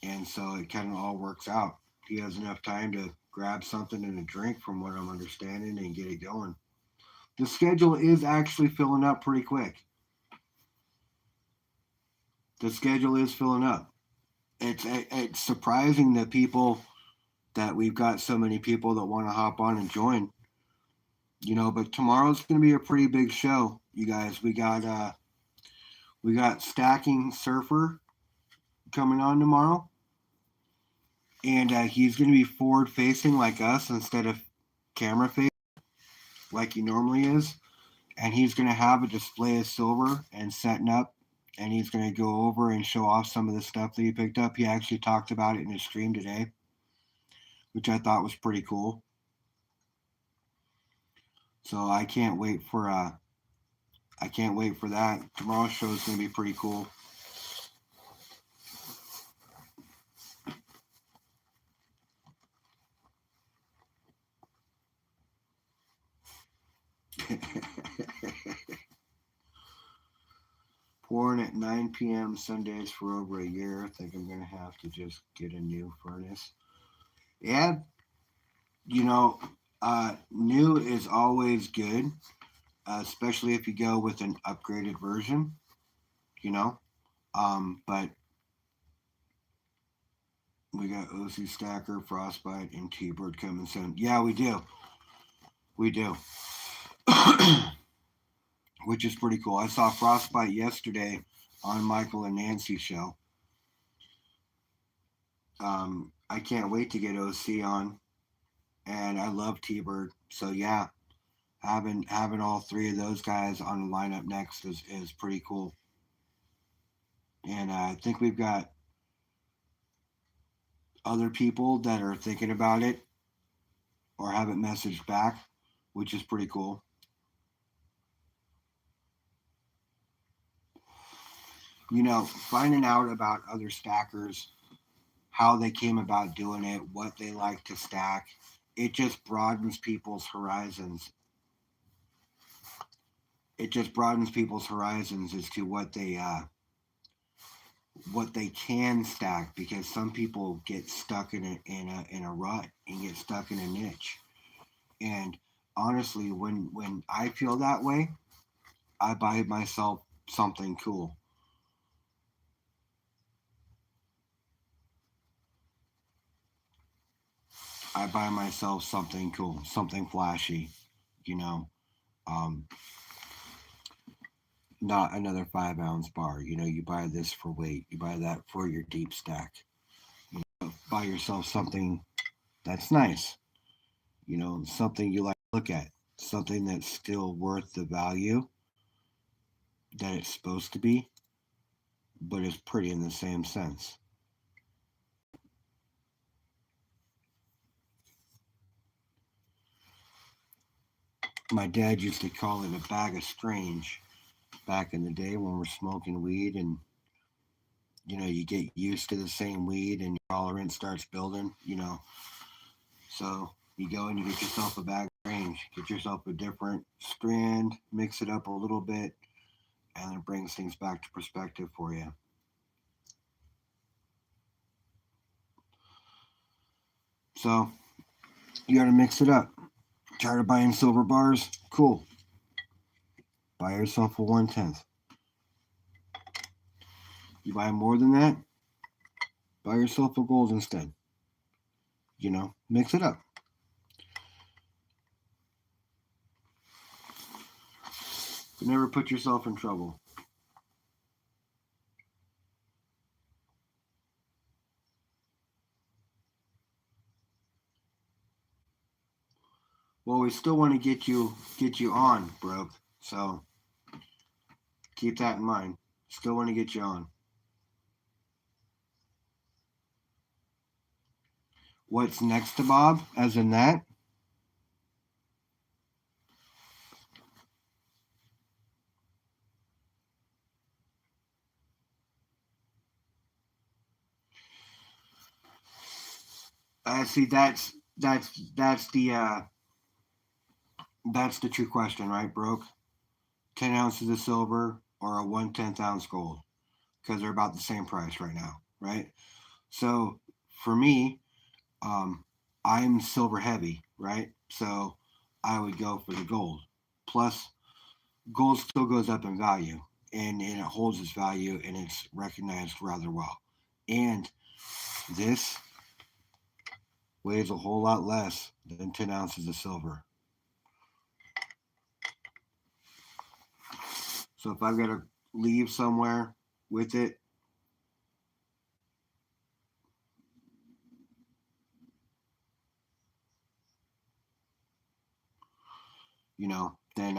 And so it kind of all works out. He has enough time to grab something and a drink, from what I'm understanding, and get it going. The schedule is actually filling up pretty quick. The schedule is filling up. It's surprising that we've got so many people that want to hop on and join. But tomorrow's going to be a pretty big show, you guys. We got Stacking Surfer coming on tomorrow, and he's going to be forward facing like us instead of camera facing like he normally is. And he's going to have a display of silver and setting up, and he's going to go over and show off some of the stuff that he picked up. He actually talked about it in his stream today, which I thought was pretty cool. So I can't wait for that. Tomorrow's show is going to be pretty cool. Pouring at 9 p.m. Sundays for over a year. I think I'm going to have to just get a new furnace. Yeah, new is always good, especially if you go with an upgraded version, But we got OC Stacker, Frostbite, and T-Bird coming soon. Yeah, we do. We do. Which is pretty cool. I saw Frostbite yesterday on Michael and Nancy's show. I can't wait to get OC on, and I love T-Bird. So yeah, having all three of those guys on the lineup next is pretty cool. And I think we've got other people that are thinking about it or haven't messaged back, which is pretty cool. Finding out about other stackers, how they came about doing it, what they like to stack, it just broadens people's horizons. It just broadens people's horizons as to what they can stack, because some people get stuck in a rut and get stuck in a niche. And honestly, when I feel that way, I buy myself something cool. I buy myself something cool, something flashy, not another 5-ounce bar. You buy this for weight, you buy that for your deep stack. Buy yourself something that's nice, something you like to look at, something that's still worth the value that it's supposed to be, but is pretty in the same sense. My dad used to call it a bag of strange back in the day when we're smoking weed, and you get used to the same weed and your tolerance starts building, so you go and you get yourself a bag of strange, get yourself a different strand, mix it up a little bit, and it brings things back to perspective for you. So you got to mix it up. Tired of buying silver bars? Cool. Buy yourself a 1/10. You buy more than that? Buy yourself a gold instead. Mix it up. But never put yourself in trouble. Well, we still want to get you on, broke. So keep that in mind. Still want to get you on. What's next to Bob? As in that? See, that's the true question, right, broke? 10 ounces of silver or a 1/10 ounce gold, because they're about the same price right now, right? So for me, um, I'm silver heavy, right? So I would go for the gold. Plus, gold still goes up in value, and it holds its value, and it's recognized rather well. And this weighs a whole lot less than 10 ounces of silver. So if I've got to leave somewhere with it, then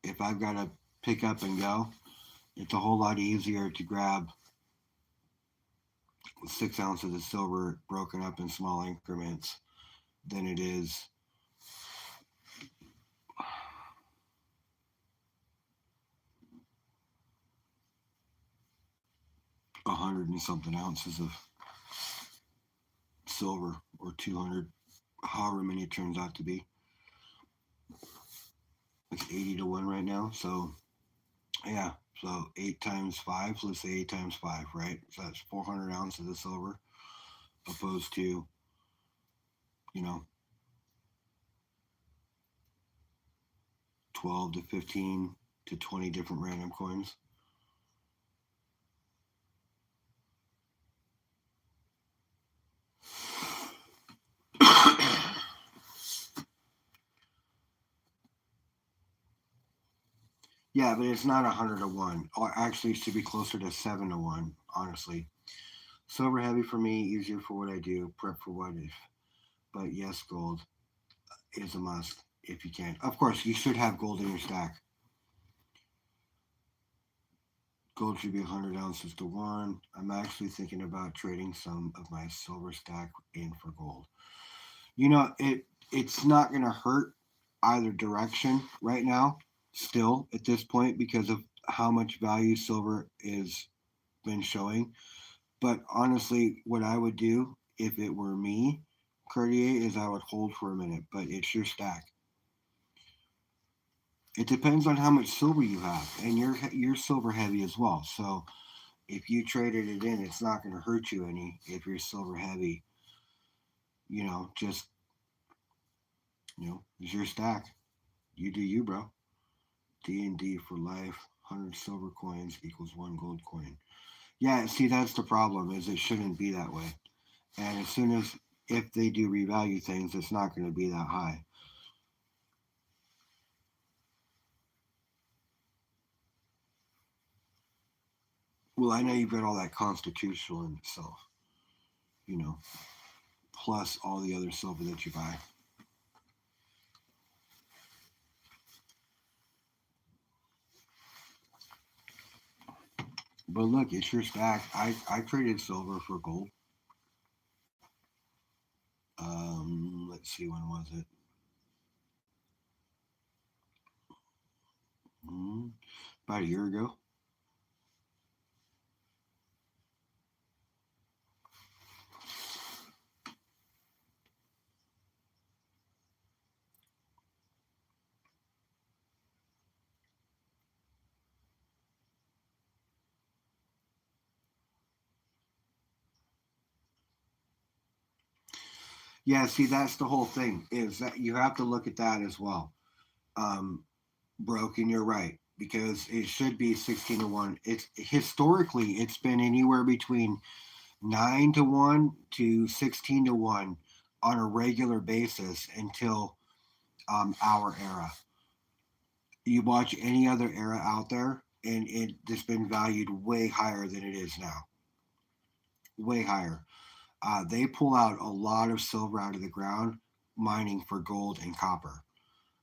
if I've got to pick up and go, it's a whole lot easier to grab 6 ounces of silver broken up in small increments than it is 100 and something ounces of silver, or 200, however many it turns out to be. It's 80 to 1 right now. So, yeah. So 8 times 5, so let's say 8 times 5, right? So that's 400 ounces of silver opposed to, you know, 12 to 15 to 20 different random coins. Yeah, but it's not 100 to 1. Or actually, it should be closer to 7 to 1, honestly. Silver heavy for me, easier for what I do, prep for what if. But yes, gold is a must if you can. Of course, you should have gold in your stack. Gold should be 100 ounces to 1. I'm actually thinking about trading some of my silver stack in for gold. It's not going to hurt either direction right now, still at this point, because of how much value silver is been showing. But honestly, what I would do if it were me, Cartier, is I would hold for a minute. But it's your stack. It depends on how much silver you have, and you're silver heavy as well. So if you traded it in, it's not going to hurt you any if you're silver heavy. Just it's your stack. You do you, bro. D&D for life. 100 silver coins equals 1 gold coin. Yeah, see, that's the problem. Is it shouldn't be that way. And as soon as if they do revalue things, it's not going to be that high. Well, I know you've got all that constitutional in itself, you know, plus all the other silver that you buy. But look, it's your stack. I traded silver for gold. Let's see, when was it? About a year ago. Yeah, see, that's the whole thing. Is that you have to look at that as well. Um, Broken, you're right, because it should be 16 to 1. It's historically it's been anywhere between 9 to 1 to 16 to 1 on a regular basis until our era. You watch any other era out there, and it's been valued way higher than it is now. Way higher. They pull out a lot of silver out of the ground mining for gold and copper.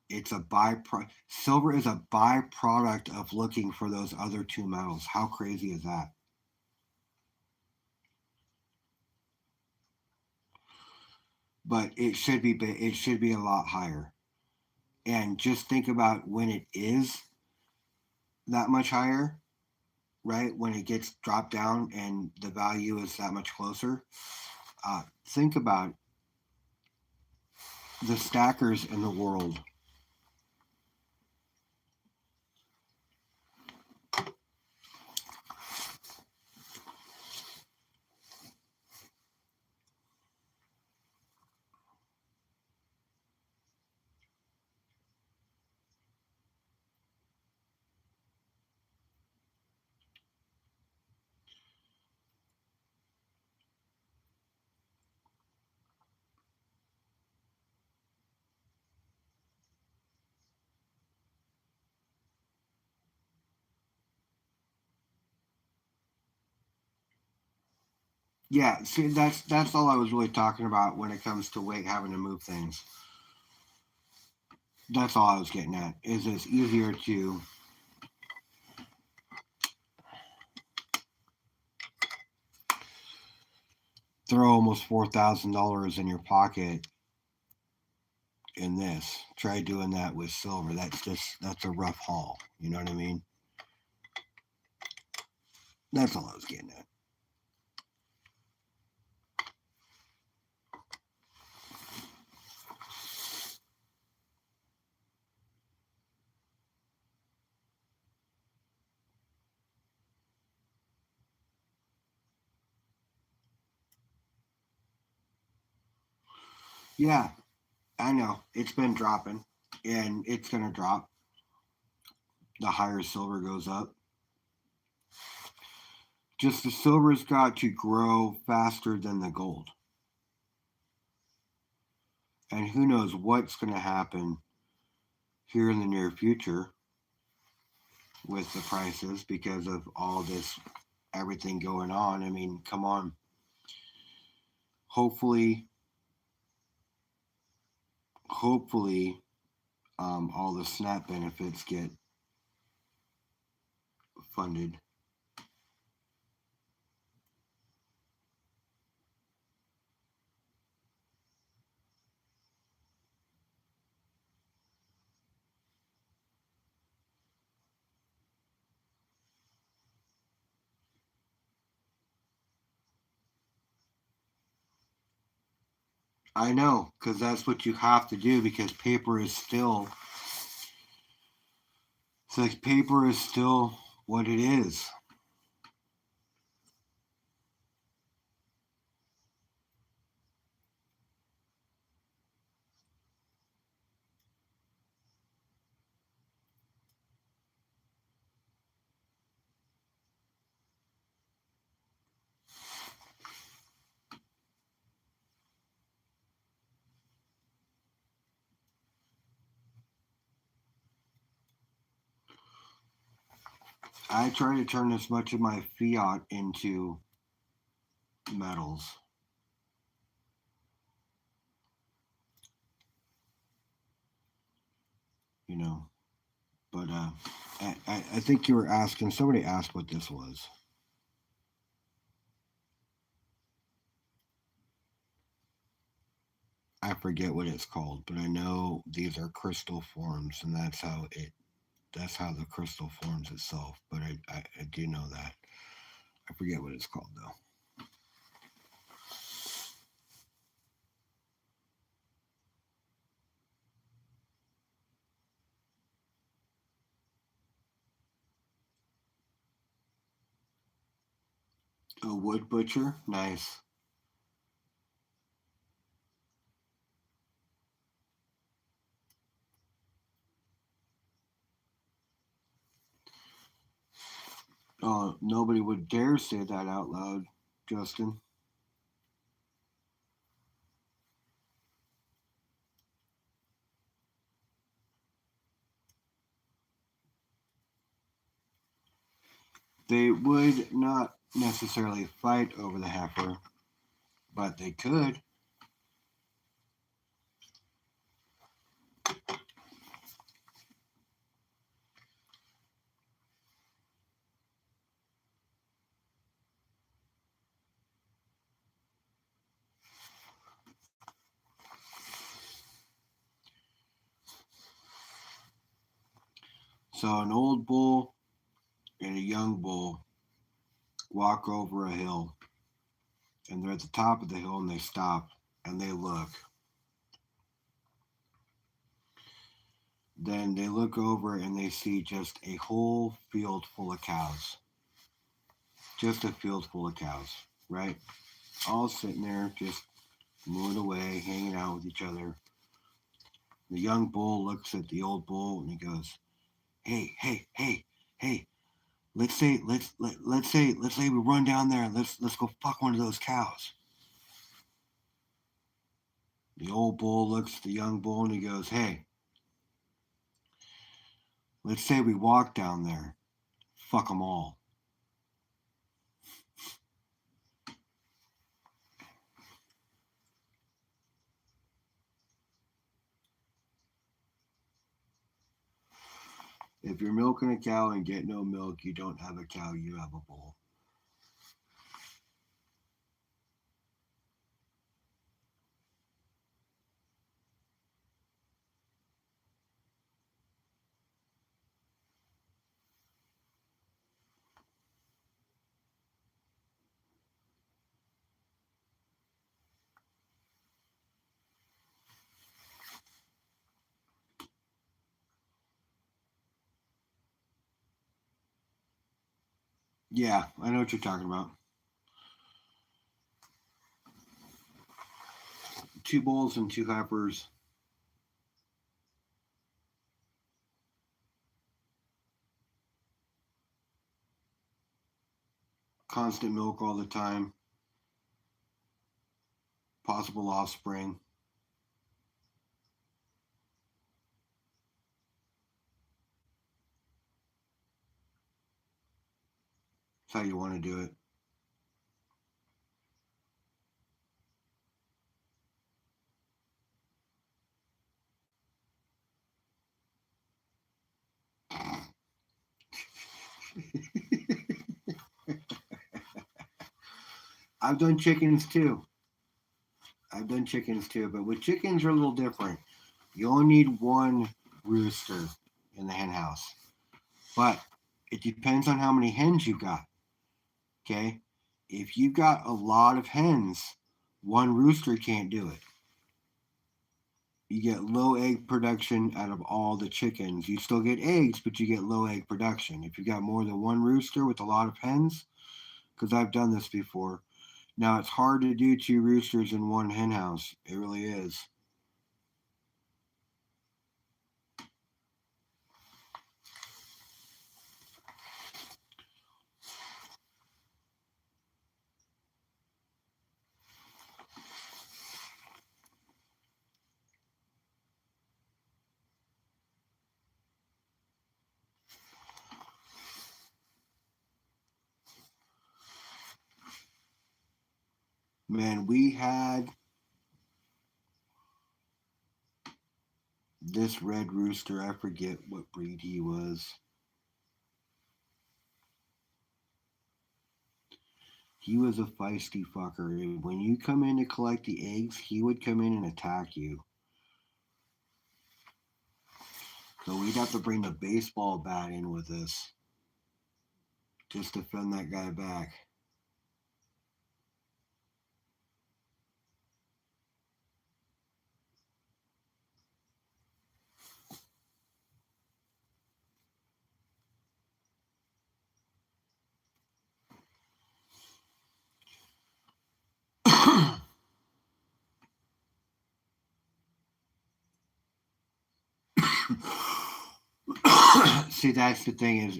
It's a byproduct. Silver is a byproduct of looking for those other two metals. How crazy is that? But it should be a lot higher. And just think about when it is that much higher, right? When it gets dropped down and the value is that much closer. Think about the stackers in the world. Yeah, see, that's all I was really talking about when it comes to weight having to move things. That's all I was getting at. Is it's easier to throw almost $4,000 in your pocket in this. Try doing that with silver. That's a rough haul. You know what I mean? That's all I was getting at. Yeah, I know. It's been dropping and it's gonna drop. The higher silver goes up. Just the silver's got to grow faster than the gold. And who knows what's gonna happen here in the near future with the prices because of all this everything going on. I mean, come on. Hopefully, all the SNAP benefits get funded. I know, because that's what you have to do because paper is still, it's like paper is still what it is. I try to turn as much of my fiat into metals. You know, but I think you were asking. Somebody asked what this was. I forget what it's called, but I know these are crystal forms, and that's how the crystal forms itself. But I do know that. I forget what it's called though. A wood butcher, nice. Nobody would dare say that out loud, Justin. They would not necessarily fight over the heifer, but they could. So an old bull and a young bull walk over a hill, and they're at the top of the hill, and they stop and they look. Then they look over and they see just a whole field full of cows. Just a field full of cows, right? All sitting there, just mooing away, hanging out with each other. The young bull looks at the old bull and he goes, "Hey, hey, hey, hey! Let's say we run down there and let's go fuck one of those cows." The old bull looks at the young bull and he goes, "Hey, let's say we walk down there, fuck them all." If you're milking a cow and get no milk, you don't have a cow, you have a bull. Yeah, I know what you're talking about. Two bulls and two heifers. Constant milk all the time. Possible offspring. That's how you want to do it. I've done chickens too. But with chickens, are a little different. You only need one rooster in the hen house. But it depends on how many hens you got. Okay? If you've got a lot of hens, one rooster can't do it. You get low egg production out of all the chickens. You still get eggs, but you get low egg production. If you got more than one rooster with a lot of hens, because I've done this before. Now it's hard to do two roosters in one hen house. It really is. Man, we had this red rooster. I forget what breed he was. He was a feisty fucker. When you come in to collect the eggs, he would come in and attack you. So we'd have to bring the baseball bat in with us just to fend that guy back. See, that's the thing is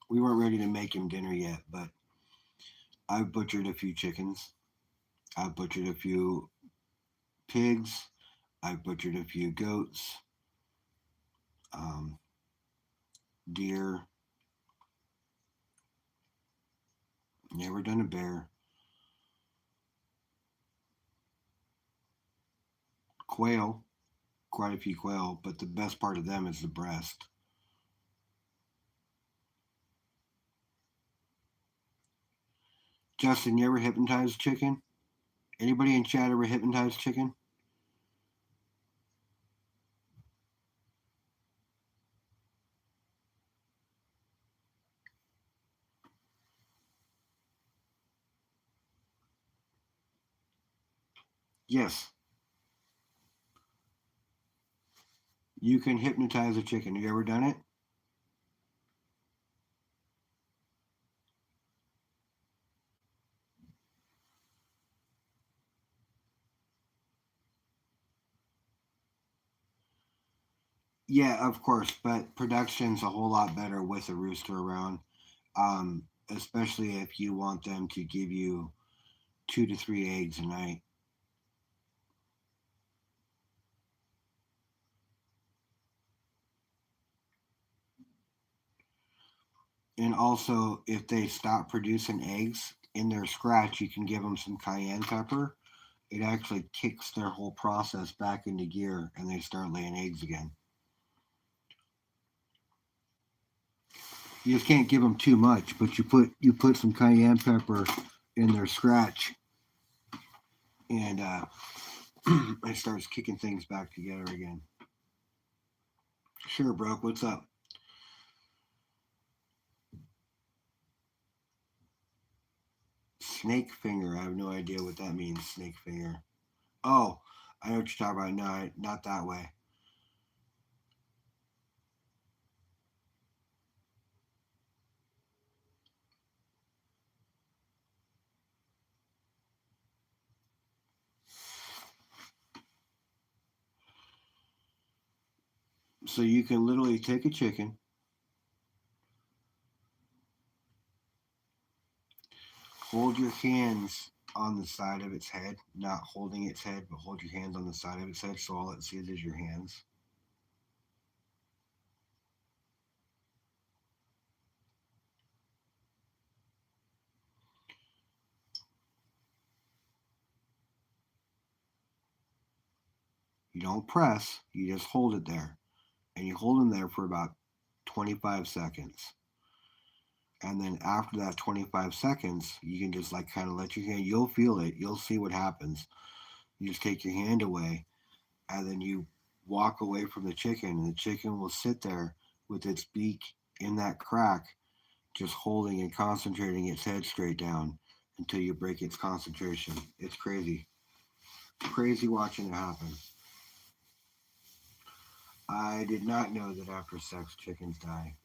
we weren't ready to make him dinner yet, but I've butchered a few chickens. I've butchered a few pigs. I've butchered a few goats, um, deer. Never done a bear. Quail, quite a few quail, but the best part of them is the breast. Justin, you ever hypnotized chicken? Anybody in chat ever hypnotized chicken? Yes. You can hypnotize a chicken. Have you ever done it? Yeah, of course, but production's a whole lot better with a rooster around, especially if you want them to give you 2 to 3 eggs a night. And also, if they stop producing eggs in their scratch, you can give them some cayenne pepper. It actually kicks their whole process back into gear, and they start laying eggs again. You just can't give them too much, but you put some cayenne pepper in their scratch, and it starts kicking things back together again. Sure, Brooke. What's up? Snake finger. I have no idea what that means. Snake finger. Oh, I know what you're talking about. No, not that way. So you can literally take a chicken, hold your hands on the side of its head, not holding its head, but hold your hands on the side of its head so all it sees is your hands. You don't press, you just hold it there. And you hold them there for about 25 seconds. And then after that 25 seconds, you can just like kind of let your hand, you'll feel it, you'll see what happens. You just take your hand away and then you walk away from the chicken, and the chicken will sit there with its beak in that crack, just holding and concentrating its head straight down until you break its concentration. It's crazy. Crazy watching it happen. I did not know that after sex chickens die.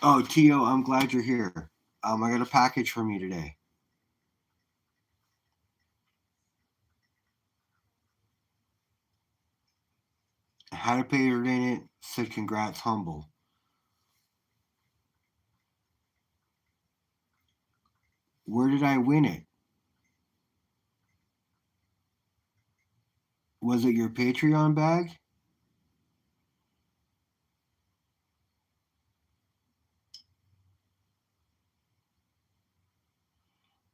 Oh, Tio, I'm glad you're here. I got a package from you today. I had a paper in it, said congrats, humble. Where did I win it? Was it your Patreon bag?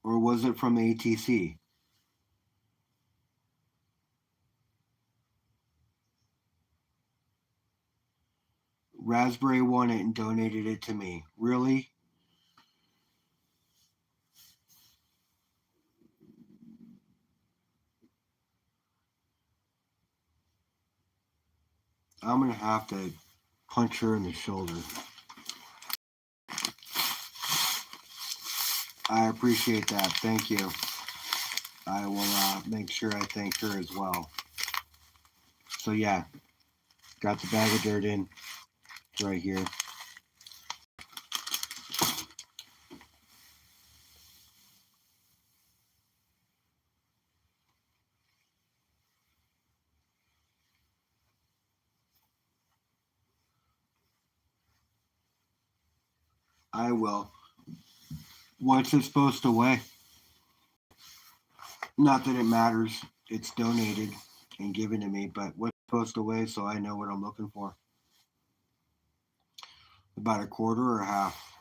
Or was it from ATC? Raspberry won it and donated it to me. Really? I'm gonna have to punch her in the shoulder. I appreciate that. Thank you. I will make sure I thank her as well. So yeah, got the bag of dirt in. It's right here. I will. What's it supposed to weigh? Not that it matters. It's donated and given to me, but what's it supposed to weigh so I know what I'm looking for? About a quarter or a half?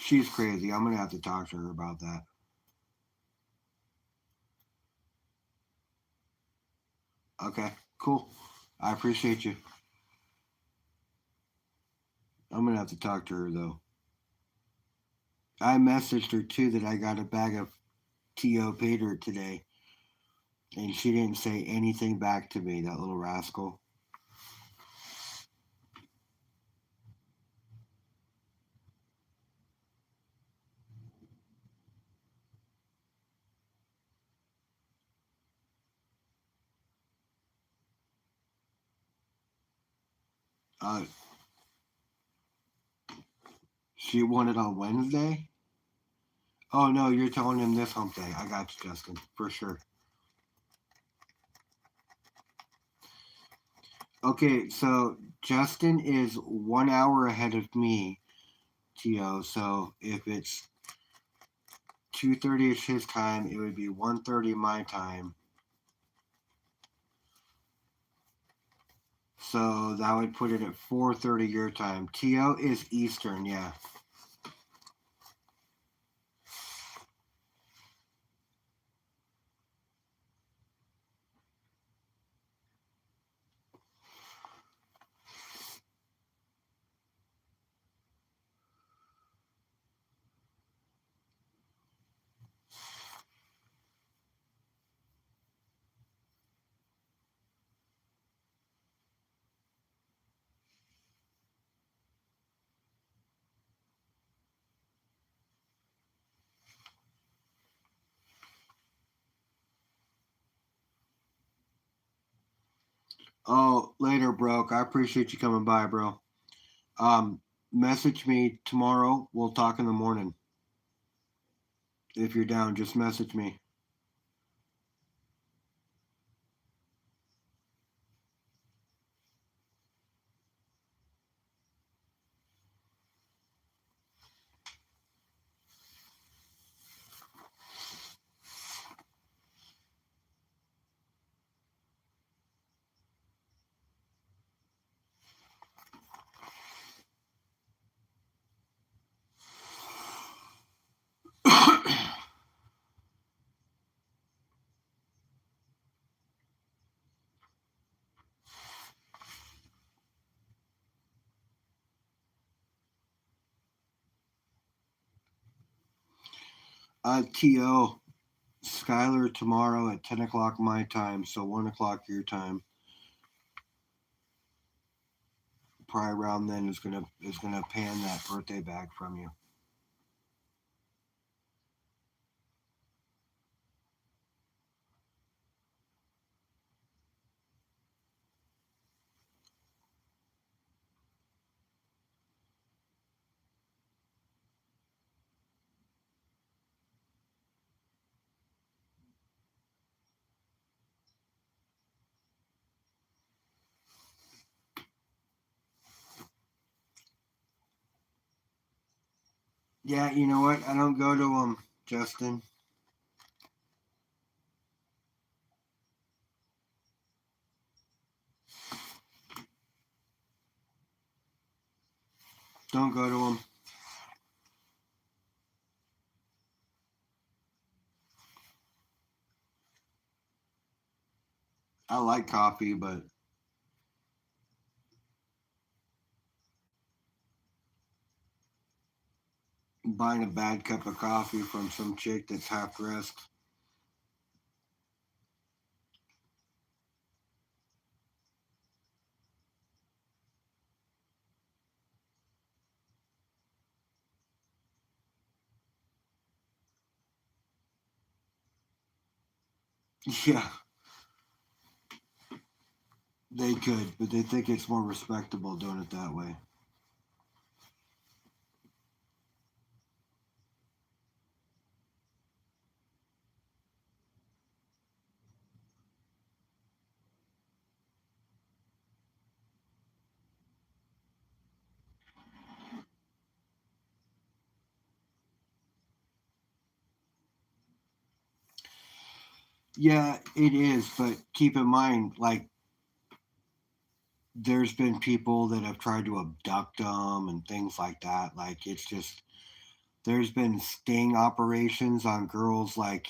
She's crazy. I'm gonna have to talk to her about that. Okay, cool. I appreciate you. I'm gonna have to talk to her though. I messaged her too that I got a bag of T.O. Pater today, and she didn't say anything back to me, that little rascal. Uh, she wanted on Wednesday? Oh no, you're telling him this hump day. I got you, Justin, for sure. Okay, so Justin is 1 hour ahead of me, T.O. So if it's 2:30 is his time, it would be 1:30 my time. So that would put it at 4:30 your time. T.O. is Eastern, yeah. Oh, later, bro. I appreciate you coming by, bro. Um, Message me tomorrow. We'll talk in the morning. If you're down, just message me. T.O. Skylar tomorrow at 10 o'clock my time, so 1 o'clock your time. Probably around then is gonna pan that birthday bag from you. Yeah, you know what? I don't go to them, Justin. Don't go to them. I like coffee, but buying a bad cup of coffee from some chick that's half dressed. Yeah, they could, but they think it's more respectable doing it that way. Yeah, it is, but keep in mind, like, there's been people that have tried to abduct them and things like that. Like, it's just, there's been sting operations on girls, like,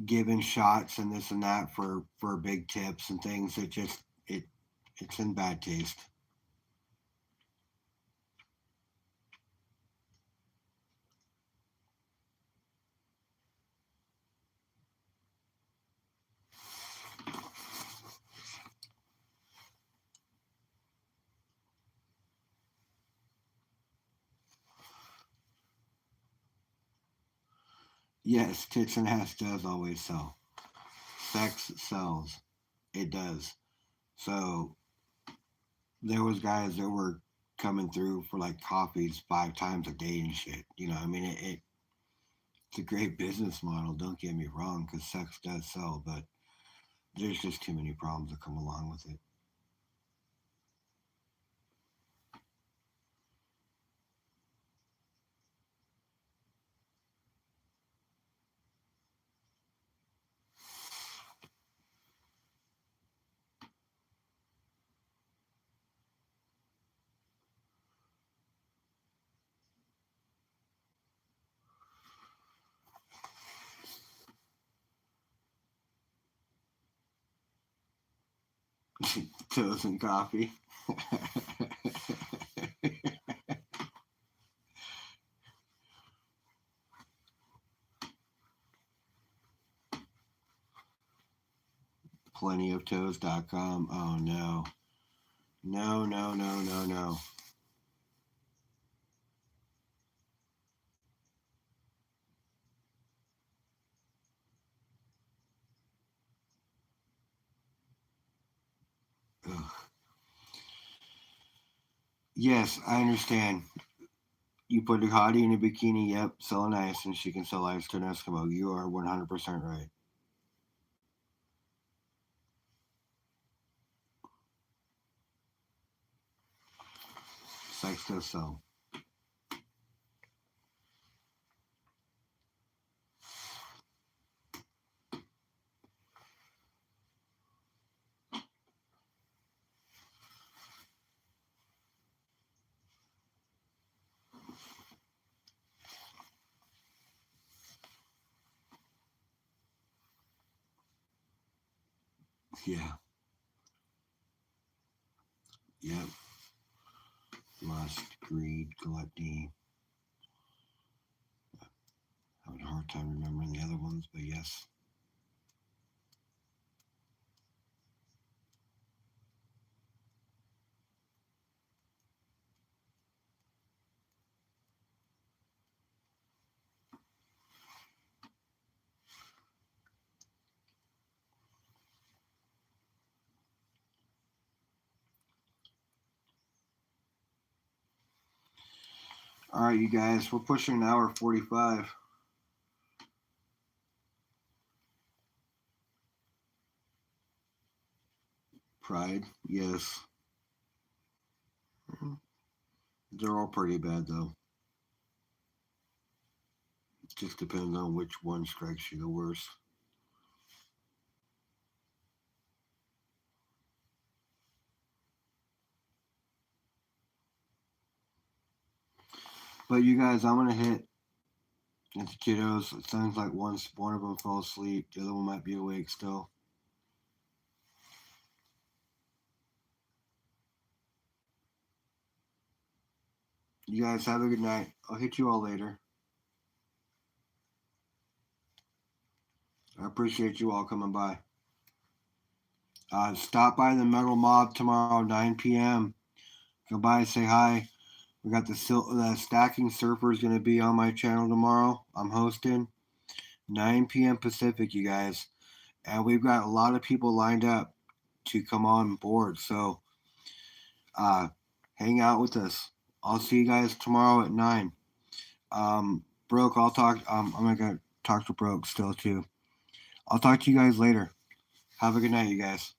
giving shots and this and that for big tips and things. It just, it's in bad taste. Yes, tits and ass does always sell. Sex sells. It does. So there was guys that were coming through for like coffees 5 times a day and shit. You know, I mean, it's a great business model. Don't get me wrong, because sex does sell, but there's just too many problems that come along with it. Toast and coffee. Plentyoftoes.com. Oh no. No, no, no, no, no. Ugh. Yes, I understand. You put a hottie in a bikini, yep, sell an ice, and she can sell ice to an Eskimo. You are 100% right. Sex does sell. Yeah. Yep. Lust, greed, gluttony. Having a hard time remembering the other ones, but yes. All right, you guys, we're pushing an hour 45. Pride, yes. They're all pretty bad, though. It just depends on which one strikes you the worst. But you guys, I'm gonna hit at the kiddos. It sounds like one of them fell asleep. The other one might be awake still. You guys have a good night. I'll hit you all later. I appreciate you all coming by. Stop by the Metal Mob tomorrow, 9 p.m. Go by, say hi. We got the Stacking Surfer is going to be on my channel tomorrow. I'm hosting 9 p.m. Pacific, you guys, and we've got a lot of people lined up to come on board. So, uh, hang out with us. I'll see you guys tomorrow at 9. Broke, I'll talk. I'm gonna talk to Broke still too. I'll talk to you guys later. Have a good night, you guys.